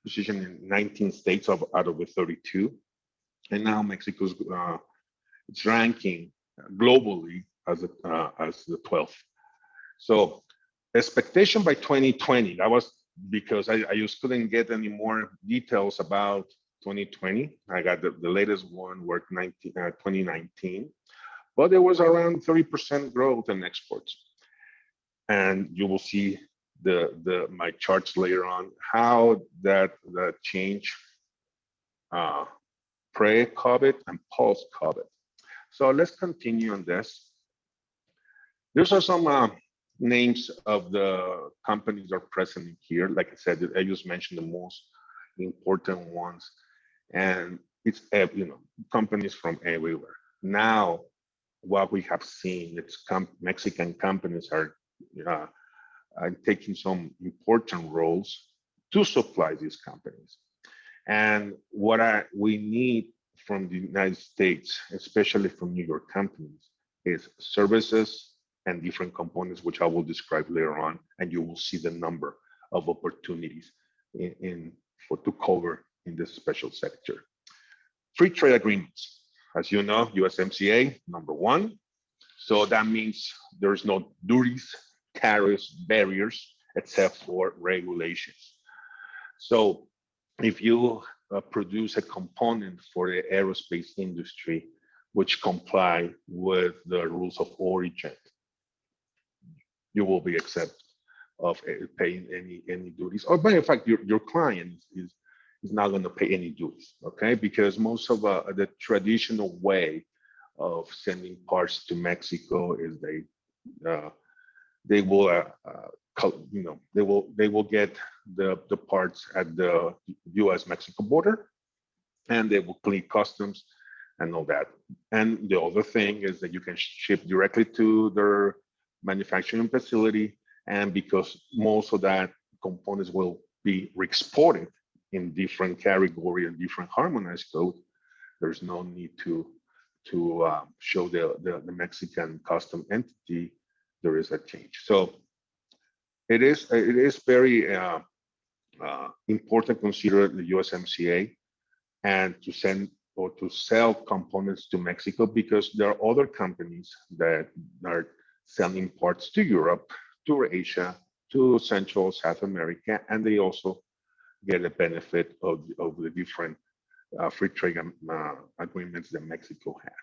position in 19 states out of the 32. And now Mexico's it's ranking globally as the 12th. So expectation by 2020, that was because I just couldn't get any more details about 2020. I got the latest one, work 2019, but there was around 30% growth in exports. And you will see my charts later on, how that change pre-COVID and post-COVID. So let's continue on this. These are some names of the companies that are present here. Like I said, I just mentioned the most important ones, and it's, you know, companies from everywhere. Now, what we have seen, it's Mexican companies are taking some important roles to supply these companies. And what we need from the United States, especially from New York companies, is services and different components, which I will describe later on, and you will see the number of opportunities to cover in this special sector. Free trade agreements, as you know, USMCA, number one. So that means there's no duties, tariffs, barriers, except for regulations. So if you produce a component for the aerospace industry, which comply with the rules of origin, you will be exempt of paying any duties. Or by the fact, your client is not going to pay any duties, okay? Because most of the traditional way of sending parts to Mexico is they will they will get the parts at the U.S. Mexico border, and they will clear customs and all that. And the other thing is that you can ship directly to their manufacturing facility, and because most of that components will be re-exported in different category and different harmonized code, there's no need to show the Mexican custom entity there is a change. So it is very important to consider the USMCA and to send or to sell components to Mexico, because there are other companies that are selling parts to Europe, to Asia, to Central South America, and they also get a benefit of the different free trade agreements that Mexico has.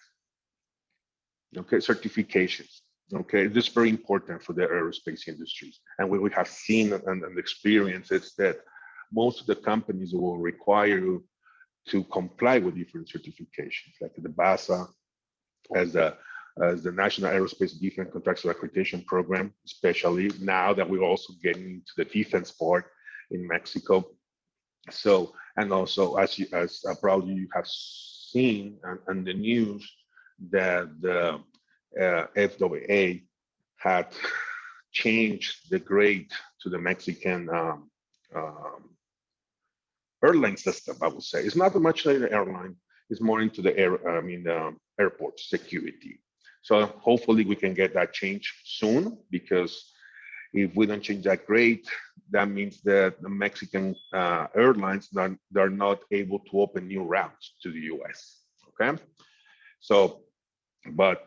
Okay, certifications. Okay, this is very important for the aerospace industries. And what we have seen and experienced is that most of the companies will require you to comply with different certifications, like the BASA, as the National Aerospace Defense Contractual Accreditation Program, especially now that we're also getting into the defense part in Mexico. So, and also as probably you have seen on the news that the FAA had changed the grade to the Mexican airline system, I would say. It's not so much like the airline, it's more into the airport security. So hopefully we can get that change soon, because if we don't change that grade, that means that the Mexican airlines they're not able to open new routes to the US. Okay, so but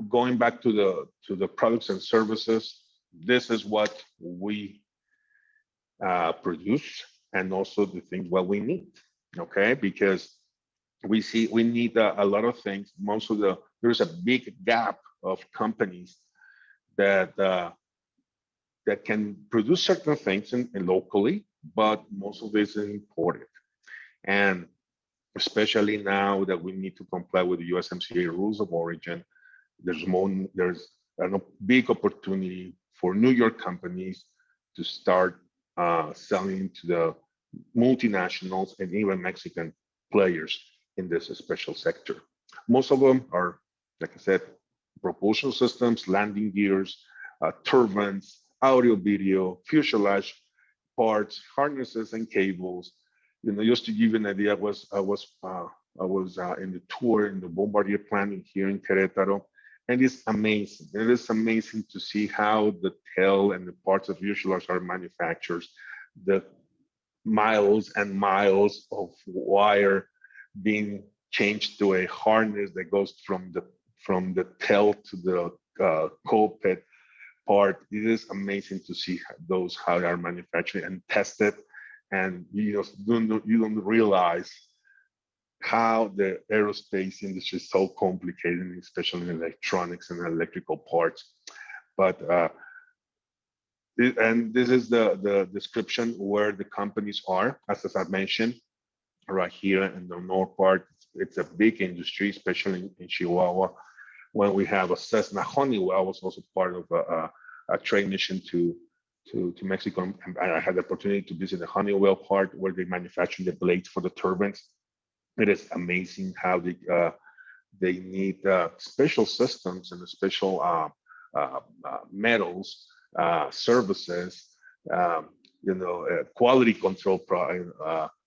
going back to the products and services, this is what we produce, and also the things what we need. Okay, because we need a lot of things. There's a big gap of companies that can produce certain things in locally, but most of it is imported. And especially now that we need to comply with the USMCA rules of origin, there's a big opportunity for New York companies to start selling to the multinationals and even Mexican players in this special sector. Most of them are, like I said, propulsion systems, landing gears, turbines, audio, video, fuselage parts, harnesses, and cables. You know, just to give you an idea, I was in the tour in the Bombardier plant here in Querétaro, and it's amazing. It is amazing to see how the tail and the parts of fuselage are manufactured. The miles and miles of wire being changed to a harness that goes from the tail to the cockpit part. It is amazing to see how they are manufactured and tested, and you don't realize how the aerospace industry is so complicated, especially in electronics and electrical parts. But and this is the description where the companies are, as I mentioned, right here in the north part. It's a big industry, especially in Chihuahua. When we have a Cessna Honeywell was also part of a trade mission to Mexico, and I had the opportunity to visit the Honeywell part where they manufacture the blades for the turbines. It is amazing how they need special systems and special metals, services, quality control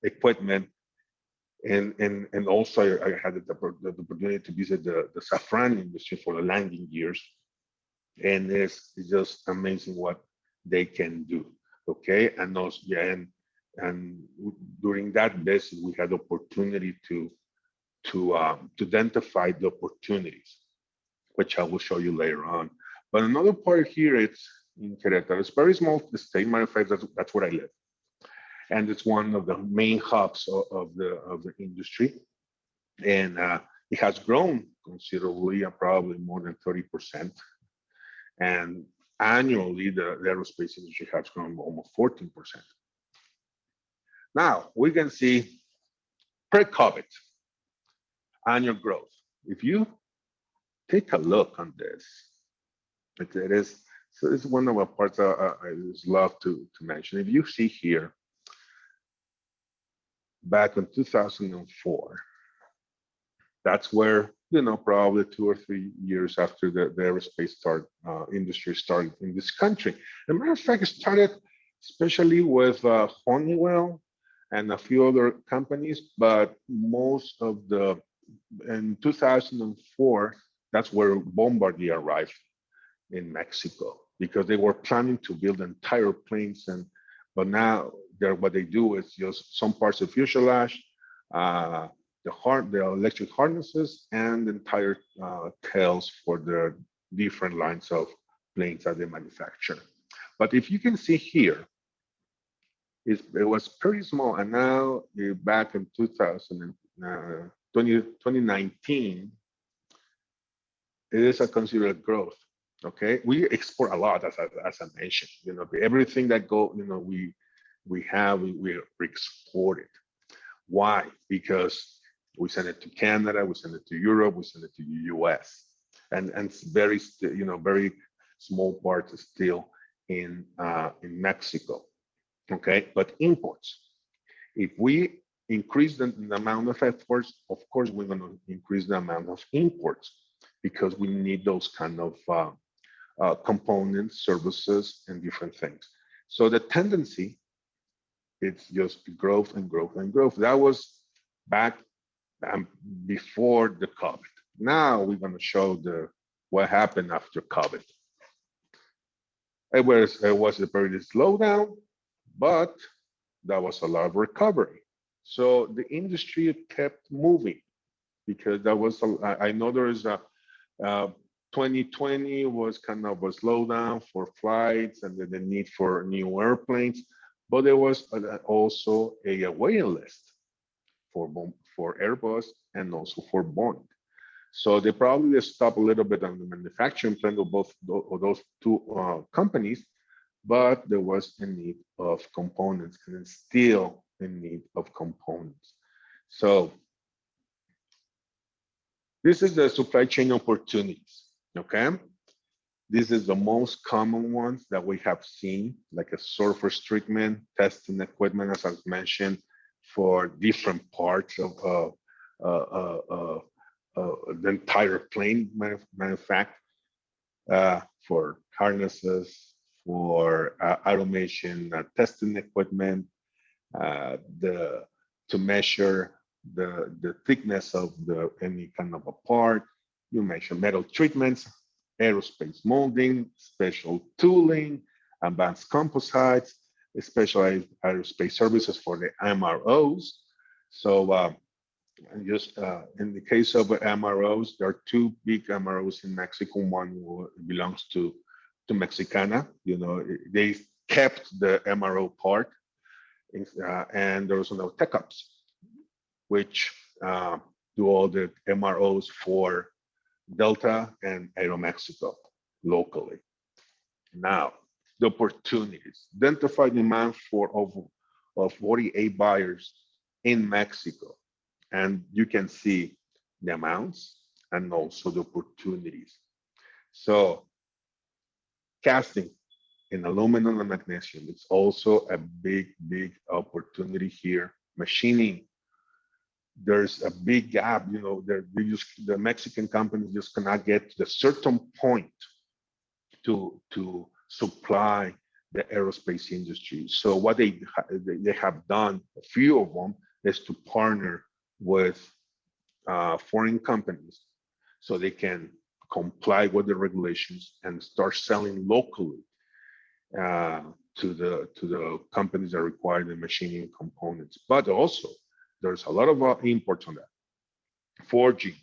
equipment. And also I had the opportunity to visit the safran industry for the landing gears, and it's just amazing what they can do. Okay, and also and during that visit we had the opportunity to identify the opportunities, which I will show you later on. But another part here, it's in Querétaro. It's very small state. Matter of fact, that's where I live. And it's one of the main hubs of the industry, and it has grown considerably, probably more than 30%. And annually, the aerospace industry has grown almost 14%. Now, we can see pre-COVID annual growth. If you take a look on this, it is, so it's one of the parts I just love to mention. If you see here, back in 2004, that's where, probably 2 or 3 years after the aerospace industry started in this country. As a matter of fact, it started especially with Honeywell and a few other companies, but in 2004, that's where Bombardier arrived in Mexico, because they were planning to build entire planes, but now what they do is just some parts of fuselage, the electric harnesses, and entire tails for the different lines of planes that they manufacture. But if you can see here, it was pretty small, and now back in 2019, it is a considerable growth. Okay, we export a lot, as I mentioned. Everything that we export it. Why? Because we send it to Canada, we send it to Europe, we send it to the US, and it's very small parts still in Mexico. Okay, but imports. If we increase the amount of exports, of course we're going to increase the amount of imports, because we need those kind of components, services, and different things. So the tendency, it's just growth and growth and growth. That was back before the COVID. Now we're going to show what happened after COVID. It was a very slowdown, but that was a lot of recovery. So the industry kept moving, because I know there is a 2020 was kind of a slowdown for flights and the need for new airplanes, but there was also a waiting list for Airbus and also for Boeing. So they probably stopped a little bit on the manufacturing plant of both of those two companies, but there was a need of components, and it's still in need of components. So this is the supply chain opportunities. Okay, this is the most common ones that we have seen, like a surface treatment, testing equipment, as I mentioned, for different parts of the entire plane manufacture, for harnesses, for automation, testing equipment, to measure the thickness of any kind of a part. You mentioned metal treatments, aerospace molding, special tooling, advanced composites, specialized aerospace services for the MROs. So just in the case of MROs, there are two big MROs in Mexico. One belongs to Mexicana. They kept the MRO part, and there was no TechUps, which do all the MROs for Delta and Aeromexico locally. Now, the opportunities. Identify demand of 48 buyers in Mexico. And you can see the amounts and also the opportunities. So casting in aluminum and magnesium, it's also a big, big opportunity here. Machining, there's a big gap. The Mexican companies just cannot get to a certain point to supply the aerospace industry. So what they have done, a few of them, is to partner with foreign companies so they can comply with the regulations and start selling locally to the companies that require the machining components. But also, there's a lot of imports on that. Forging,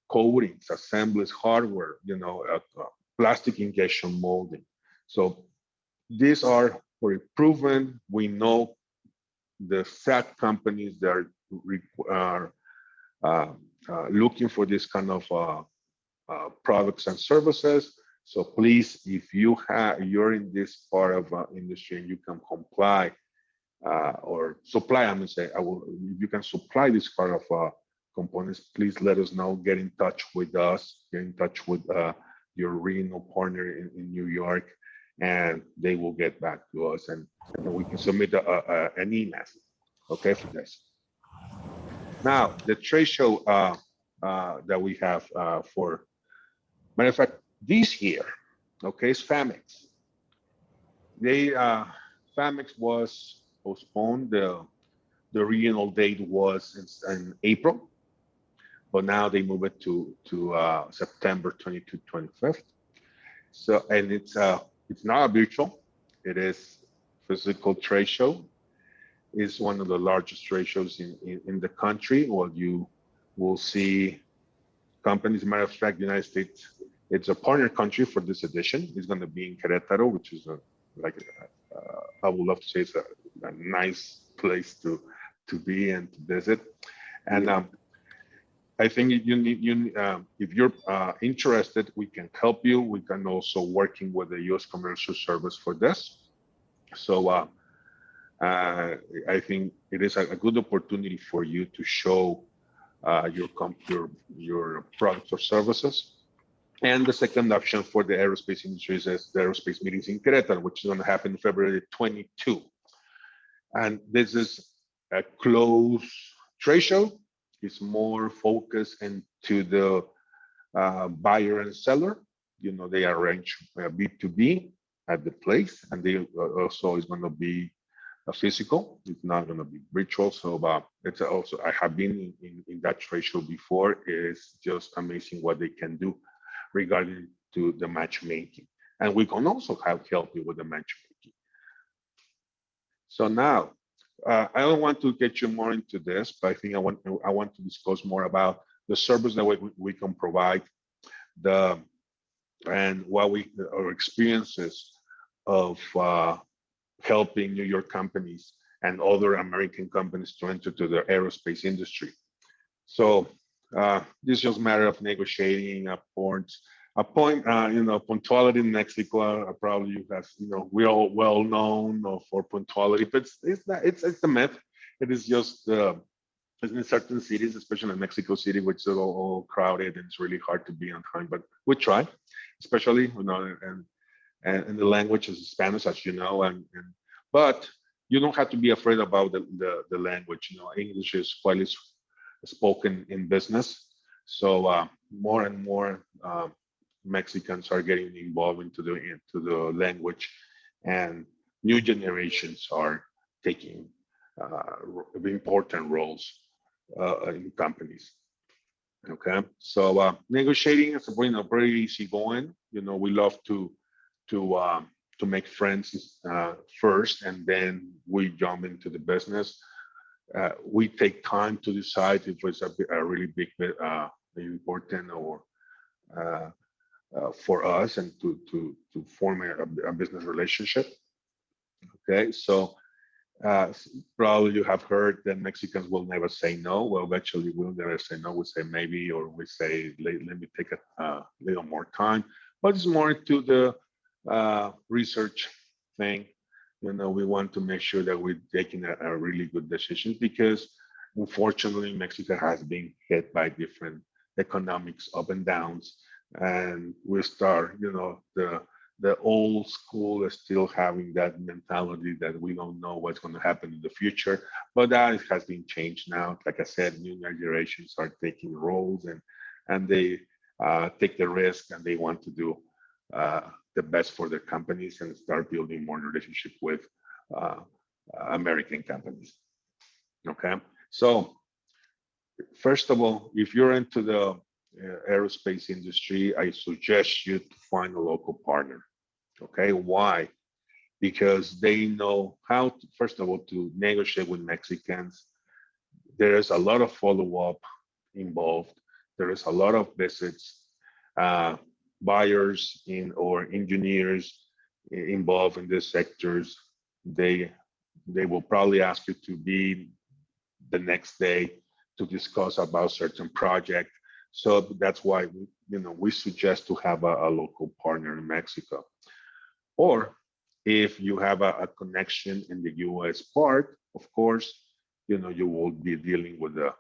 coatings, assemblies, hardware, plastic injection molding. So these are very proven. We know the exact companies that are looking for this kind of products and services. So please, if you're in this part of industry and you can comply or supply, I'm gonna say, if you can supply this part of components, please let us know. Get in touch with us. Get in touch with your regional partner in New York, and they will get back to us, and we can submit an email, okay, for this. Now, the trade show that we have for, matter of fact, this year, okay, is FAMEX. FAMEX was postponed. The regional date was in April, but now they move it to September 22, 25th. So, and it's not a virtual, it is physical trade show. It's one of the largest trade shows in the country. Well, you will see companies. Matter of fact, the United States, it's a partner country for this edition. It's going to be in Querétaro, which is I would love to say it's a nice place to be and to visit. And I think if you're interested, we can help you. We can also working with the U.S. Commercial Service for this. So I think it is a good opportunity for you to show your products or services. And the second option for the aerospace industry is the aerospace meetings in Querétaro, which is going to happen February 22. And this is a closed trade show. It's more focused into the buyer and seller. You know, they arrange B2B at the place, and they also is going to be a physical. It's not going to be virtual. So it's also, I have been in that trade show before. It's just amazing what they can do regarding to the matchmaking, and we can also help you with the matchmaking. So now, I don't want to get you more into this, but I think I want to discuss more about the service that we can provide, and our experiences of helping New York companies and other American companies to enter to the aerospace industry. So this is just a matter of negotiating punctuality in Mexico. Probably you guys, we're all well known for punctuality, but it's the myth. It is just in certain cities, especially in Mexico City, which is all crowded and it's really hard to be on time. But we try, especially and the language is Spanish, as you know, but you don't have to be afraid about the language. English is widely spoken in business, so more and more Mexicans are getting involved into the language, and new generations are taking important roles in companies. Okay, so negotiating is very easy going. We love to make friends first, and then we jump into the business. We take time to decide if it's a really big important or for us, and to form a business relationship. Okay, so probably you have heard that Mexicans will never say no. Well, actually, we'll never say no. We say maybe, or we say let me take a little more time. But it's more to the research thing. We want to make sure that we're taking a really good decision, because unfortunately Mexico has been hit by different economics up and downs, and we start, the old school is still having that mentality that we don't know what's going to happen in the future, but that has been changed now. Like I said, new generations are taking roles, and they take the risk, and they want to do the best for their companies and start building more relationship with American companies. Okay, so first of all, if you're into the aerospace industry, I suggest you to find a local partner. Okay, why? Because they know how to, first of all, to negotiate with Mexicans. There is a lot of follow-up involved. There is a lot of visits. Buyers or engineers involved in these sectors, they will probably ask you to be the next day to discuss about certain project. So that's why we suggest to have a local partner in Mexico. Or if you have a connection in the US part, of course, you will be dealing with the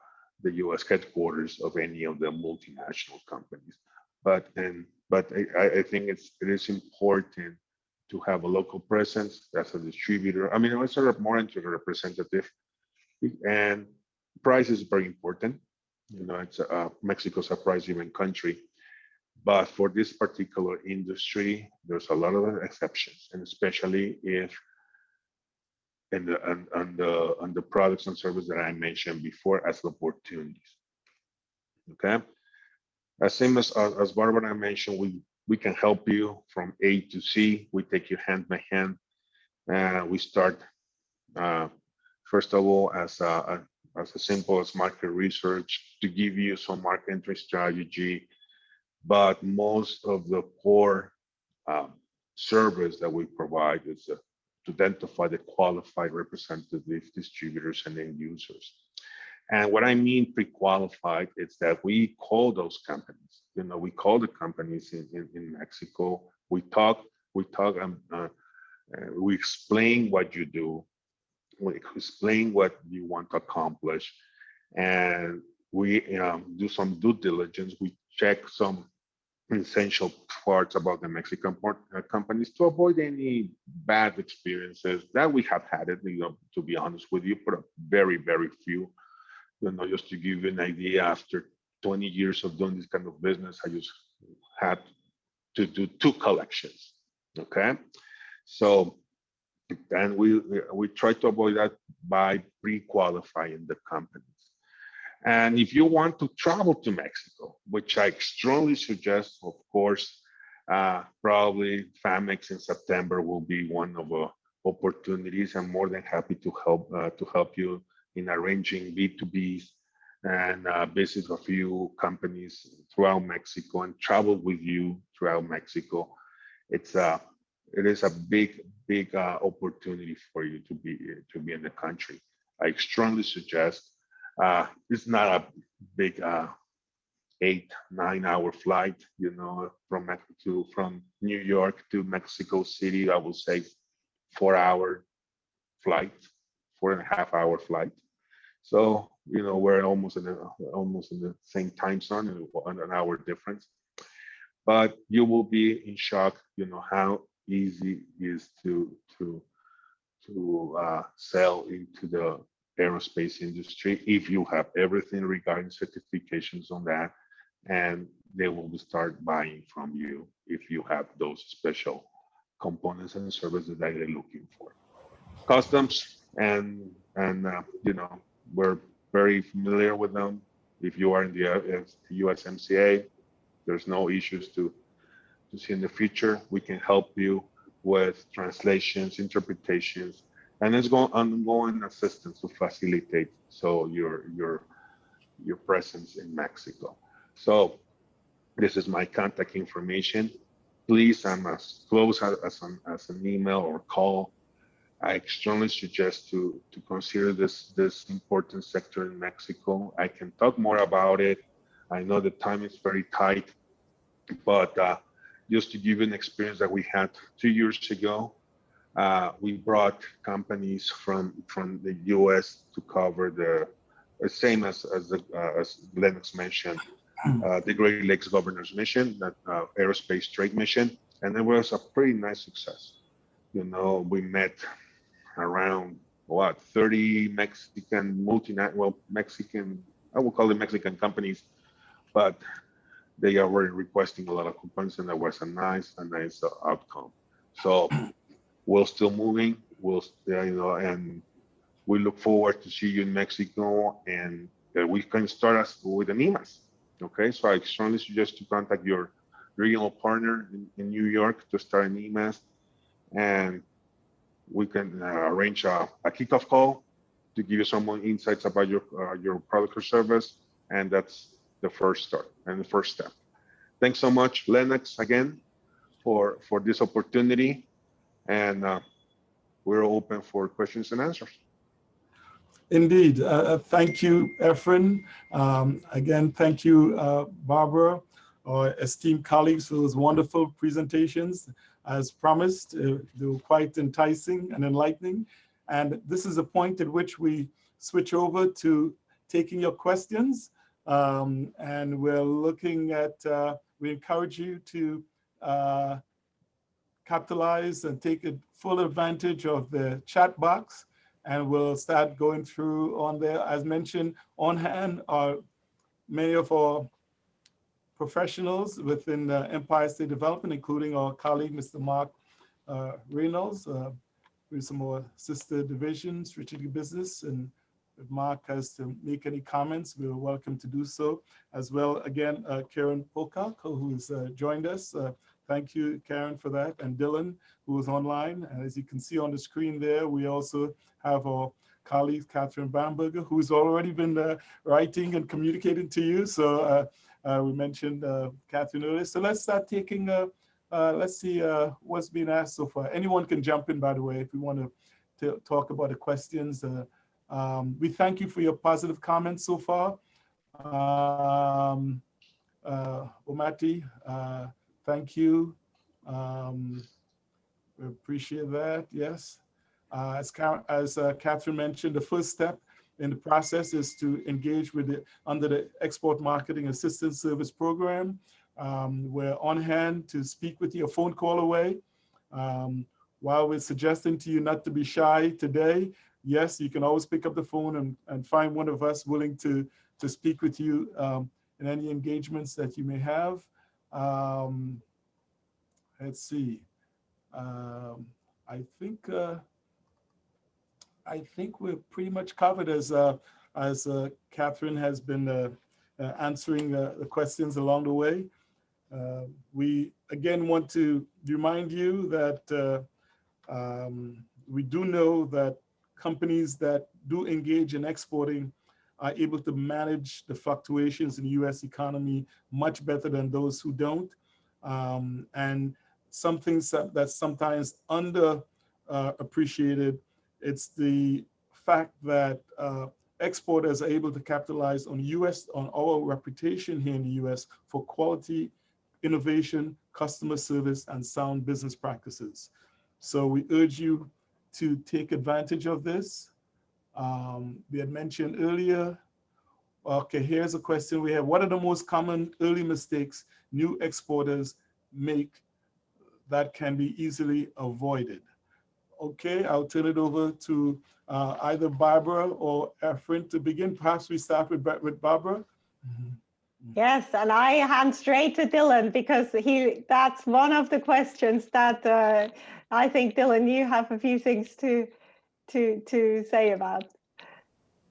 US headquarters of any of the multinational companies. But I think it is important to have a local presence as a distributor. I mean, I sort of more into the representative, and price is very important. It's Mexico's a price-driven country, but for this particular industry, there's a lot of exceptions, and especially if on the products and services that I mentioned before as opportunities. Okay, as same as Barbara mentioned, we can help you from A to Z. We take you hand by hand. We start first of all as simple as market research to give you some market entry strategy, but most of the core service that we provide is to identify the qualified representative distributors and end users. And what I mean pre-qualified is that we call those companies. We call the companies in Mexico. We talk. We explain what you do. We explain what you want to accomplish, and we do some due diligence. We check some essential parts about the Mexican companies to avoid any bad experiences that we have had it, to be honest with you, but very, very few. Just to give you an idea, after 20 years of doing this kind of business, I just had to do 2 collections. Okay. So, and we try to avoid that by pre-qualifying the companies. And if you want to travel to Mexico, which I strongly suggest, of course, probably FAMEX in September will be one of the opportunities. I'm more than happy to help you in arranging B2Bs and visit a few companies throughout Mexico and travel with you throughout Mexico. It is a big opportunity for you to be in the country. I strongly suggest. It's not a big 8-9 hour flight, from New York to Mexico City. I would say 4-hour flight, 4.5-hour flight. So we're almost in the same time zone, an hour difference. But you will be in shock, how easy it is to sell into the aerospace industry if you have everything regarding certifications on that, and they will start buying from you if you have those special components and services that they're looking for. Customs and we're very familiar with them. If you are in the USMCA, there's no issues to see in the future. We can help you with translations, interpretations, and it's ongoing assistance to facilitate your presence in Mexico. So this is my contact information. Please, I'm as close as an email or call. I strongly suggest to consider this important sector in Mexico. I can talk more about it. I know the time is very tight, but just to give you an experience that we had 2 years ago, we brought companies from the U.S. to cover the same as Lennox mentioned, the Great Lakes Governor's Mission, that aerospace trade mission, and it was a pretty nice success. We met around 30 Mexican Mexican, I will call them Mexican companies, but they are already requesting a lot of components, and that was a nice outcome. So we're still moving. And we look forward to see you in Mexico, and we can start us with an EMAS. Okay, so I strongly suggest to contact your regional partner in New York to start an EMAS, and we can arrange a kickoff call to give you some more insights about your product or service, and that's the first start and the first step. Thanks so much, Lennox, again for this opportunity, and we're open for questions and answers. Indeed. Thank you, Efren. Again, thank you, Barbara, our esteemed colleagues, for those wonderful presentations. As promised, they were quite enticing and enlightening. And this is a point at which we switch over to taking your questions. And we're looking at, we encourage you to capitalize and take full advantage of the chat box. And we'll start going through on there. As mentioned, on hand are many of our professionals within Empire State Development, including our colleague, Mr. Mark Reynolds, with some more sister divisions, strategic business. And if Mark has to make any comments, we're welcome to do so. As well, again, Karen Pocock, who's joined us. Thank you, Karen, for that. And Dylan, who is online. And as you can see on the screen there, we also have our colleague, Catherine Bamberger, who's already been writing and communicating to you. So we mentioned Catherine earlier. So let's start taking, let's see what's been asked so far. Anyone can jump in, by the way, if we want to talk about the questions. We thank you for your positive comments so far. Omati, thank you. We appreciate that, yes. As Catherine mentioned, the first step in the process is to engage with under the Export Marketing Assistance Service Program. We're on hand to speak with you, a phone call away. While we're suggesting to you not to be shy today, yes, you can always pick up the phone and find one of us willing to speak with you in any engagements that you may have. Let's see. I think we're pretty much covered as Catherine has been answering the questions along the way. We again want to remind you that we do know that companies that do engage in exporting are able to manage the fluctuations in the US economy much better than those who don't. And some things that's sometimes under appreciated, it's the fact that exporters are able to capitalize on our reputation here in the US for quality, innovation, customer service, and sound business practices. So we urge you to take advantage of this. We had mentioned earlier, okay, here's a question we have. What are the most common early mistakes new exporters make that can be easily avoided? Okay, I'll turn it over to either Barbara or Efren to begin. Perhaps we start with Barbara. Yes, and I hand straight to Dylan because that's one of the questions that I think, Dylan, you have a few things to say about.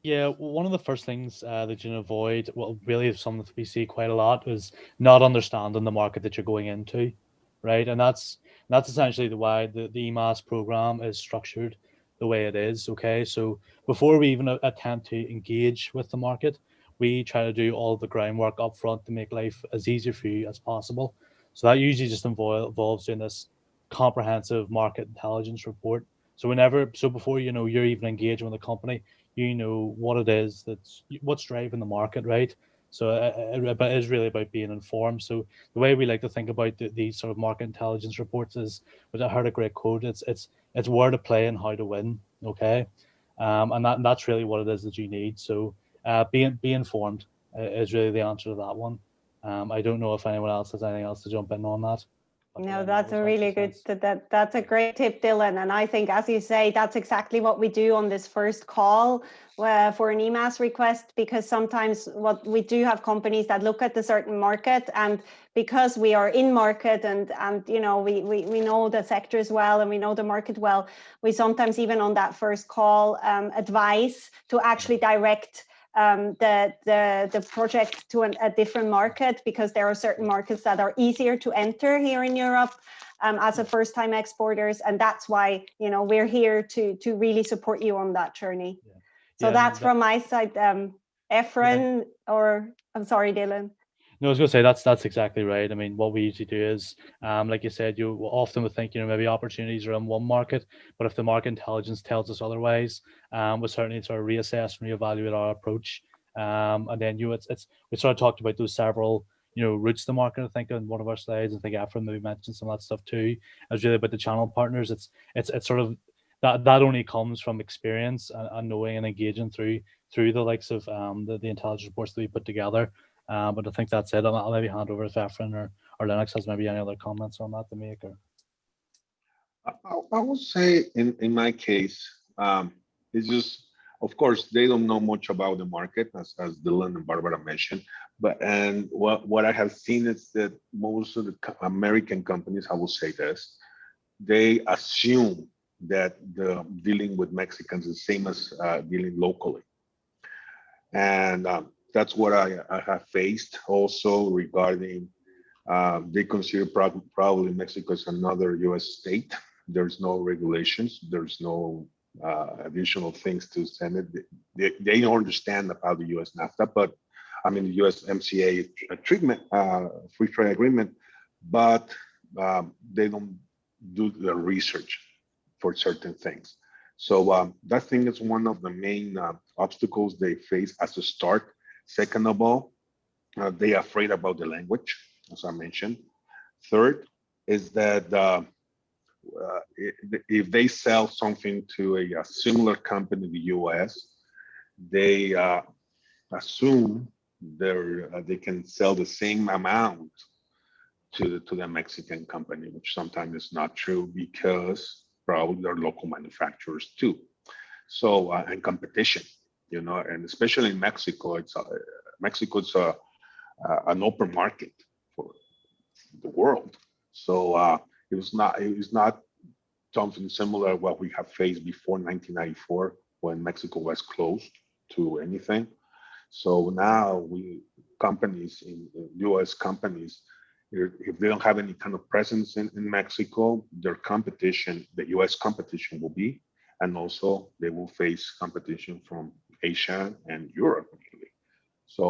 Yeah, one of the first things that you can avoid, well, really is something that we see quite a lot, is not understanding the market that you're going into, right? And that's essentially why the EMAS program is structured the way it is, okay? So before we even attempt to engage with the market, we try to do all the groundwork up front to make life as easy for you as possible. So that usually just involves doing this comprehensive market intelligence report. So before you're even engaging with the company, you know what it is what's driving the market, right? So it is really about being informed. So the way we like to think about these sort of market intelligence reports is, which I heard a great quote, it's where to play and how to win, okay? And that's really what it is that you need. So be informed is really the answer to that one. I don't know if anyone else has anything else to jump in on that. No, that's a really good, that's a great tip, Dylan. And I think, as you say, that's exactly what we do on this first call for an EMAS request, because sometimes what we do have companies that look at the certain market, and because we are in market and we know the sectors well and we know the market well, we sometimes even on that first call advise to actually direct the project to a different market, because there are certain markets that are easier to enter here in Europe as a first-time exporters, and that's why we're here to really support you on that journey. Yeah. So that's from my side. Efren, or I'm sorry, Dylan. No, I was going to say that's exactly right. I mean, what we usually do is, like you said, you often would think, maybe opportunities are in one market, but if the market intelligence tells us otherwise, we certainly sort of reassess and reevaluate our approach. And then it's we sort of talked about those several routes to market. I think in one of our slides, I think Efren maybe mentioned some of that stuff too. It was really about the channel partners. It's sort of that only comes from experience and knowing and engaging through the likes of the intelligence reports that we put together. But I think that's it. I'll maybe hand over to Efren or Lennox has maybe any other comments on that to make. Or I would say in my case, it's just, of course, they don't know much about the market, as Dylan and Barbara mentioned. And what I have seen is that most of the American companies, I will say this, they assume that the dealing with Mexicans is the same as dealing locally. And that's what I have faced also regarding, they consider probably Mexico as another US state. There's no regulations, there's no additional things to send it. They don't understand about the US NAFTA, but I mean the USMCA treatment, free trade agreement, but they don't do the research for certain things. So that thing is one of the main obstacles they face as a start. Second of all, they are afraid about the language, as I mentioned. Third is that if they sell something to a similar company in the US, they assume they can sell the same amount to the Mexican company, which sometimes is not true because probably they're local manufacturers too. So and competition, and especially in Mexico, it's an open market for the world. So it was not something similar to what we have faced before 1994 when Mexico was closed to anything. So now companies in US companies, if they don't have any kind of presence in Mexico, their competition, the US competition will be, and also they will face competition from Asia and Europe mainly. So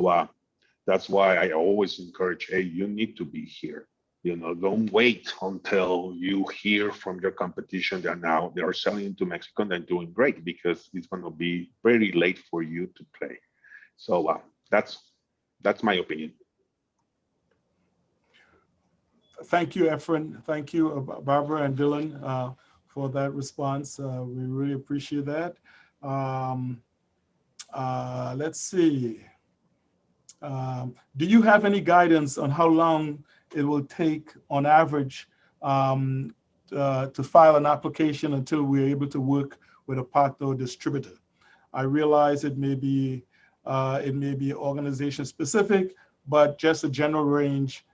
that's why I always encourage, hey, you need to be here. Don't wait until you hear from your competition that now they are selling into Mexico and they're doing great, because it's going to be very late for you to play. So that's my opinion. Thank you, Efren. Thank you, Barbara and Dylan, for that response. We really appreciate that. Let's see. Do you have any guidance on how long it will take on average to file an application until we're able to work with a partner or distributor? I realize it may be organization specific, but just a general range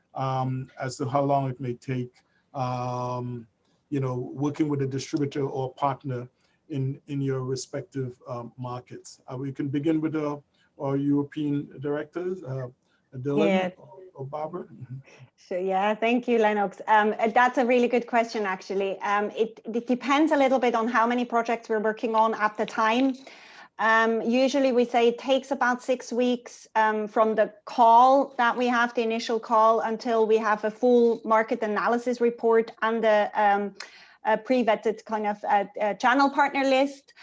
as to how long it may take, working with a distributor or partner in your respective markets. We can begin with our European directors, Dylan or Barbara. So yeah, thank you, Lennox. That's a really good question, actually. It depends a little bit on how many projects we're working on at the time. Usually we say it takes about 6 weeks from the call that we have, the initial call, until we have a full market analysis report and a pre-vetted kind of channel partner list.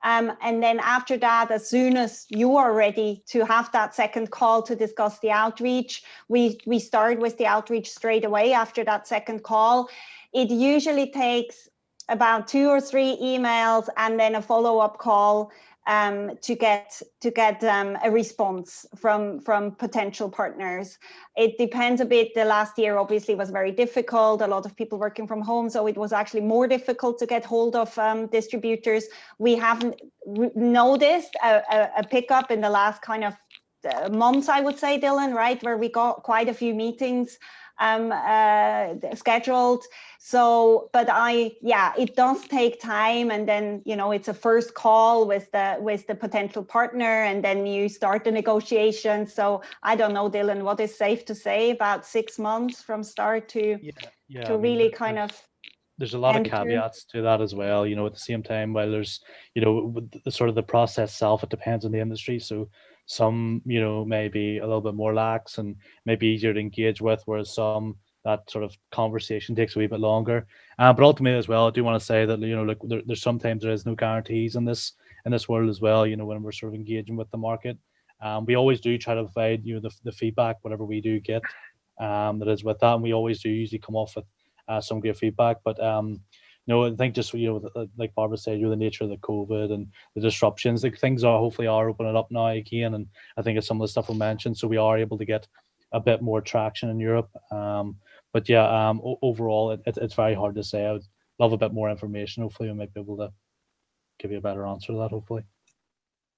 And then after that, as soon as you are ready to have that second call to discuss the outreach, we start with the outreach straight away after that second call. It usually takes about 2 or 3 emails and then a follow-up call to get a response from potential partners. It depends a bit. The last year obviously was very difficult. A lot of people working from home, so it was actually more difficult to get hold of distributors. We haven't noticed a pickup in the last kind of months, I would say, Dylan, right, where we got quite a few meetings scheduled. So, but it does take time, and then it's a first call with the potential partner, and then you start the negotiation. So I don't know, Dylan, what is safe to say, about 6 months from start to really kind of. There's a lot of caveats to that as well. At the same time, while there's the sort of the process itself, it depends on the industry. So some, you know, maybe a little bit more lax and maybe easier to engage with, whereas some that sort of conversation takes a wee bit longer. But ultimately as well, I do want to say that, you know, look, there's sometimes there is no guarantees in this world as well, you know, when we're sort of engaging with the market. We always do try to provide, you know, the feedback, whatever we do get, that is with that. And we always do usually come off with some great feedback. But no, I think just, you know, like Barbara said, you know, the nature of the COVID and the disruptions, like things are hopefully are opening up now again. And I think it's some of the stuff we mentioned, so we are able to get a bit more traction in Europe. But yeah, overall, it's very hard to say. I would love a bit more information. Hopefully, we might be able to give you a better answer to that. Hopefully.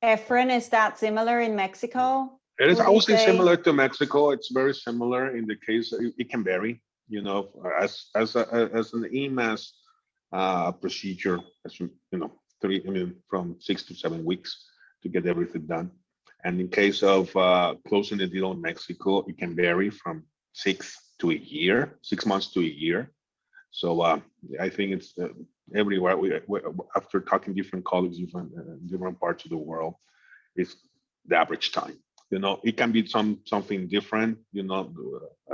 Efren, is that similar in Mexico? It is, Would I you would say, say? similar to Mexico. It's very similar in the case, it can vary, you know, as an EMAS procedure, as you know, from 6 to 7 weeks to get everything done. And in case of closing the deal in Mexico, it can vary from 6 months to a year. So I think it's everywhere. After talking to different colleagues, different parts of the world, it's the average time. You know, it can be something different. You know,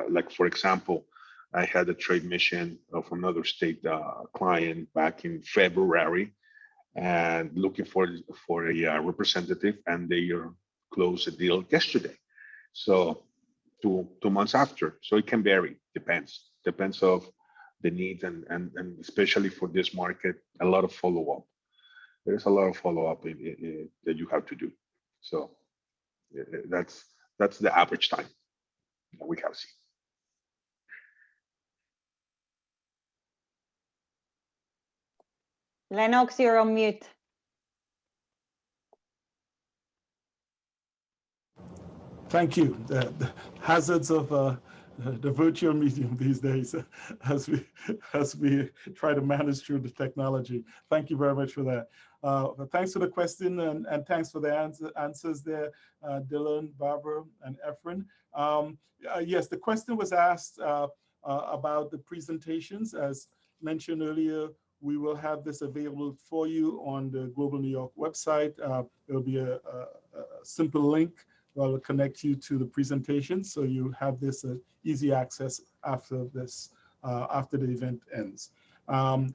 like for example, I had a trade mission from another state client back in February, and looking for a representative, and they closed a deal yesterday. So 2 months after. So it can vary. Depends of the needs, and especially for this market, a lot of follow up. There's a lot of follow up that you have to do. So that's the average time that we have seen. Lennox, you're on mute. Thank you. The hazards of the virtual medium these days, as we try to manage through the technology. Thank you very much for that. Thanks for the question, and thanks for the answers there, Dylan, Barbara, and Efren. Yes, the question was asked about the presentations. As mentioned earlier, we will have this available for you on the Global New York website. There'll be a simple link that will connect you to the presentation, so you have this easy access after this, after the event ends.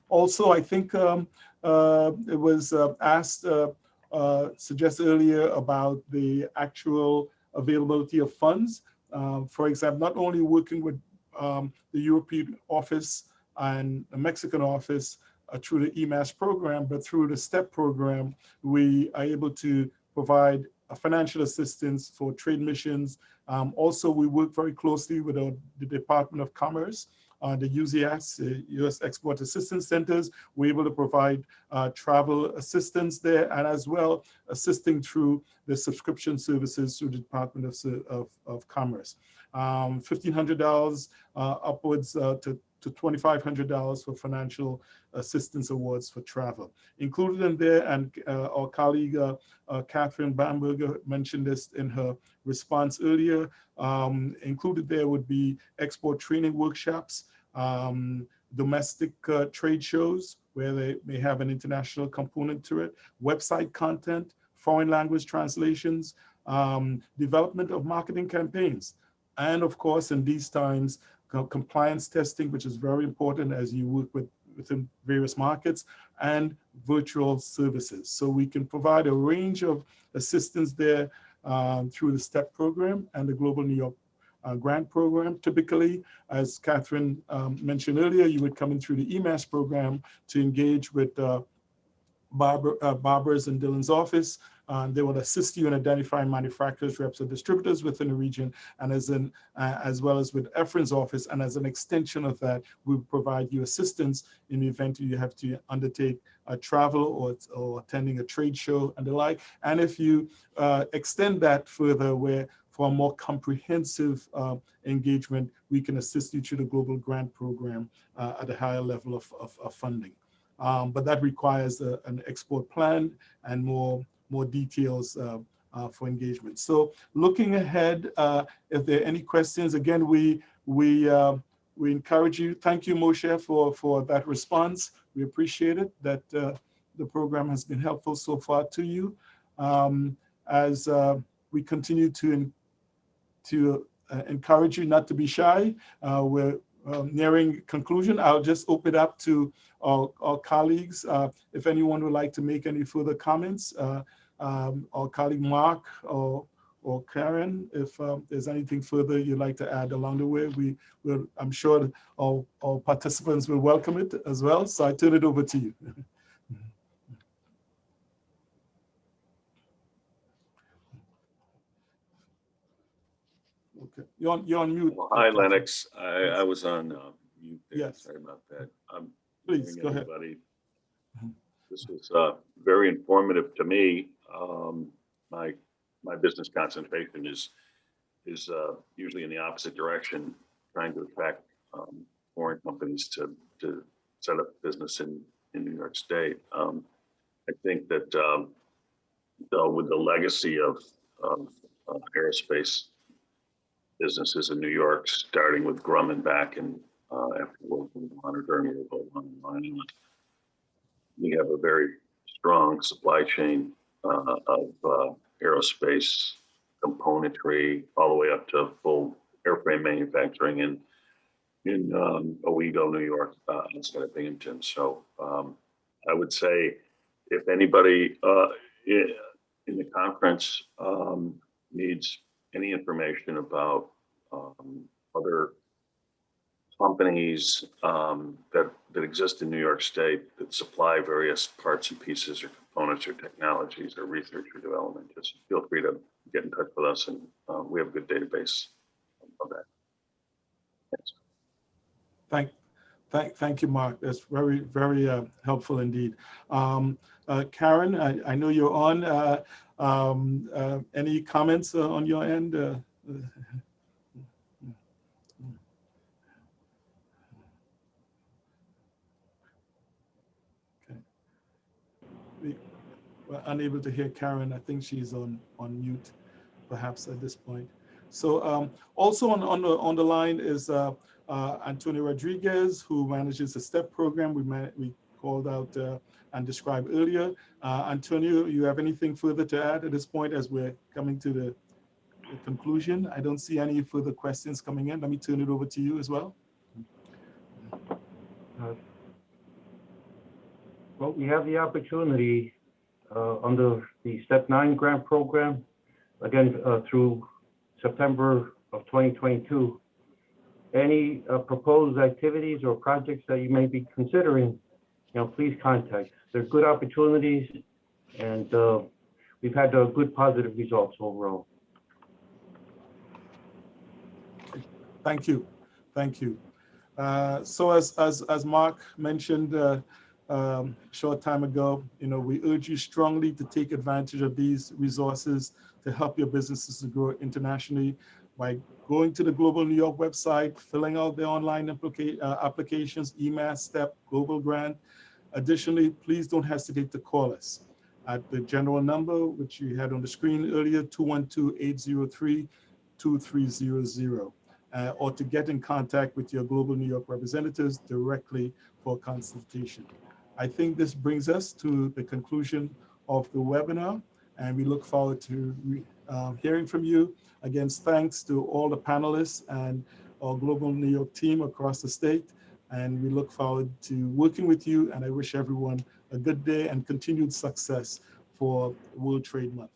Also, I think it was asked, suggested earlier about the actual availability of funds. For example, not only working with the European office and the Mexican office through the EMAS program, but through the STEP program, we are able to provide financial assistance for trade missions. Also, we work very closely with the Department of Commerce, the USAS, the U.S. Export Assistance Centers. We're able to provide travel assistance there, and as well assisting through the subscription services through the Department of Commerce. $1,500 upwards to $2,500 for financial assistance awards for travel. Included in there, and our colleague Catherine Bamberger mentioned this in her response earlier, included there would be export training workshops, domestic trade shows where they may have an international component to it, website content, foreign language translations, development of marketing campaigns, and of course in these times, compliance testing, which is very important as you work within various markets, and virtual services. So we can provide a range of assistance there through the STEP program and the Global New York grant program. Typically, as Catherine mentioned earlier, you would come in through the EMAS program to engage with Barbara's and Dylan's office. They will assist you in identifying manufacturers, reps, or distributors within the region, and as well as with Efren's office. And as an extension of that, we provide you assistance in the event you have to undertake a travel or attending a trade show and the like. And if you extend that further, where for a more comprehensive engagement, we can assist you through the global grant program at a higher level of funding. But that requires an export plan and more details for engagement. So looking ahead, if there are any questions, again, we encourage you. Thank you, Moshe, for that response. We appreciate it, that the program has been helpful so far to you. As we continue to encourage you not to be shy. We're nearing conclusion. I'll just open it up to our colleagues. If anyone would like to make any further comments, our colleague Mark or Karen, if there's anything further you'd like to add along the way, I'm sure our participants will welcome it as well. So I turn it over to you. Okay, you're on mute. Well, hi, Lennox. I was on mute there. Yes. Sorry about that. Please Good go morning, ahead. everybody. This was very informative to me. My business concentration is usually in the opposite direction, trying to attract foreign companies to set up business in New York State. I think that with the legacy of aerospace businesses in New York, starting with Grumman back in after World War I or during World War I, we have a very strong supply chain of aerospace componentry all the way up to full airframe manufacturing in Owego, New York, instead of Binghamton. So I would say if anybody in the conference needs any information about other companies that exist in New York State that supply various parts and pieces or components or technologies or research or development, just feel free to get in touch with us, and we have a good database of that. Thanks. Thank you, Mark. That's very, very helpful indeed. Karen, I know you're on. Any comments on your end? We're unable to hear Karen. I think she's on mute, perhaps at this point. So also on the line is Antonio Rodriguez, who manages the STEP program we called out and described earlier. Antonio, you have anything further to add at this point as we're coming to the conclusion? I don't see any further questions coming in. Let me turn it over to you as well. Well, we have the opportunity under the Step 9 grant program, again, through September of 2022. Any proposed activities or projects that you may be considering, please contact. They're good opportunities, and we've had good positive results overall. Thank you. So as Mark mentioned short time ago, we urge you strongly to take advantage of these resources to help your businesses to grow internationally by going to the Global New York website, filling out the online applications, EMAS, STEP, Global Grant. Additionally, please don't hesitate to call us at the general number, which you had on the screen earlier, 212-803-2300, or to get in contact with your Global New York representatives directly for consultation. I think this brings us to the conclusion of the webinar, and we look forward to hearing from you. Again, thanks to all the panelists and our Global New York team across the state, and we look forward to working with you, and I wish everyone a good day and continued success for World Trade Month.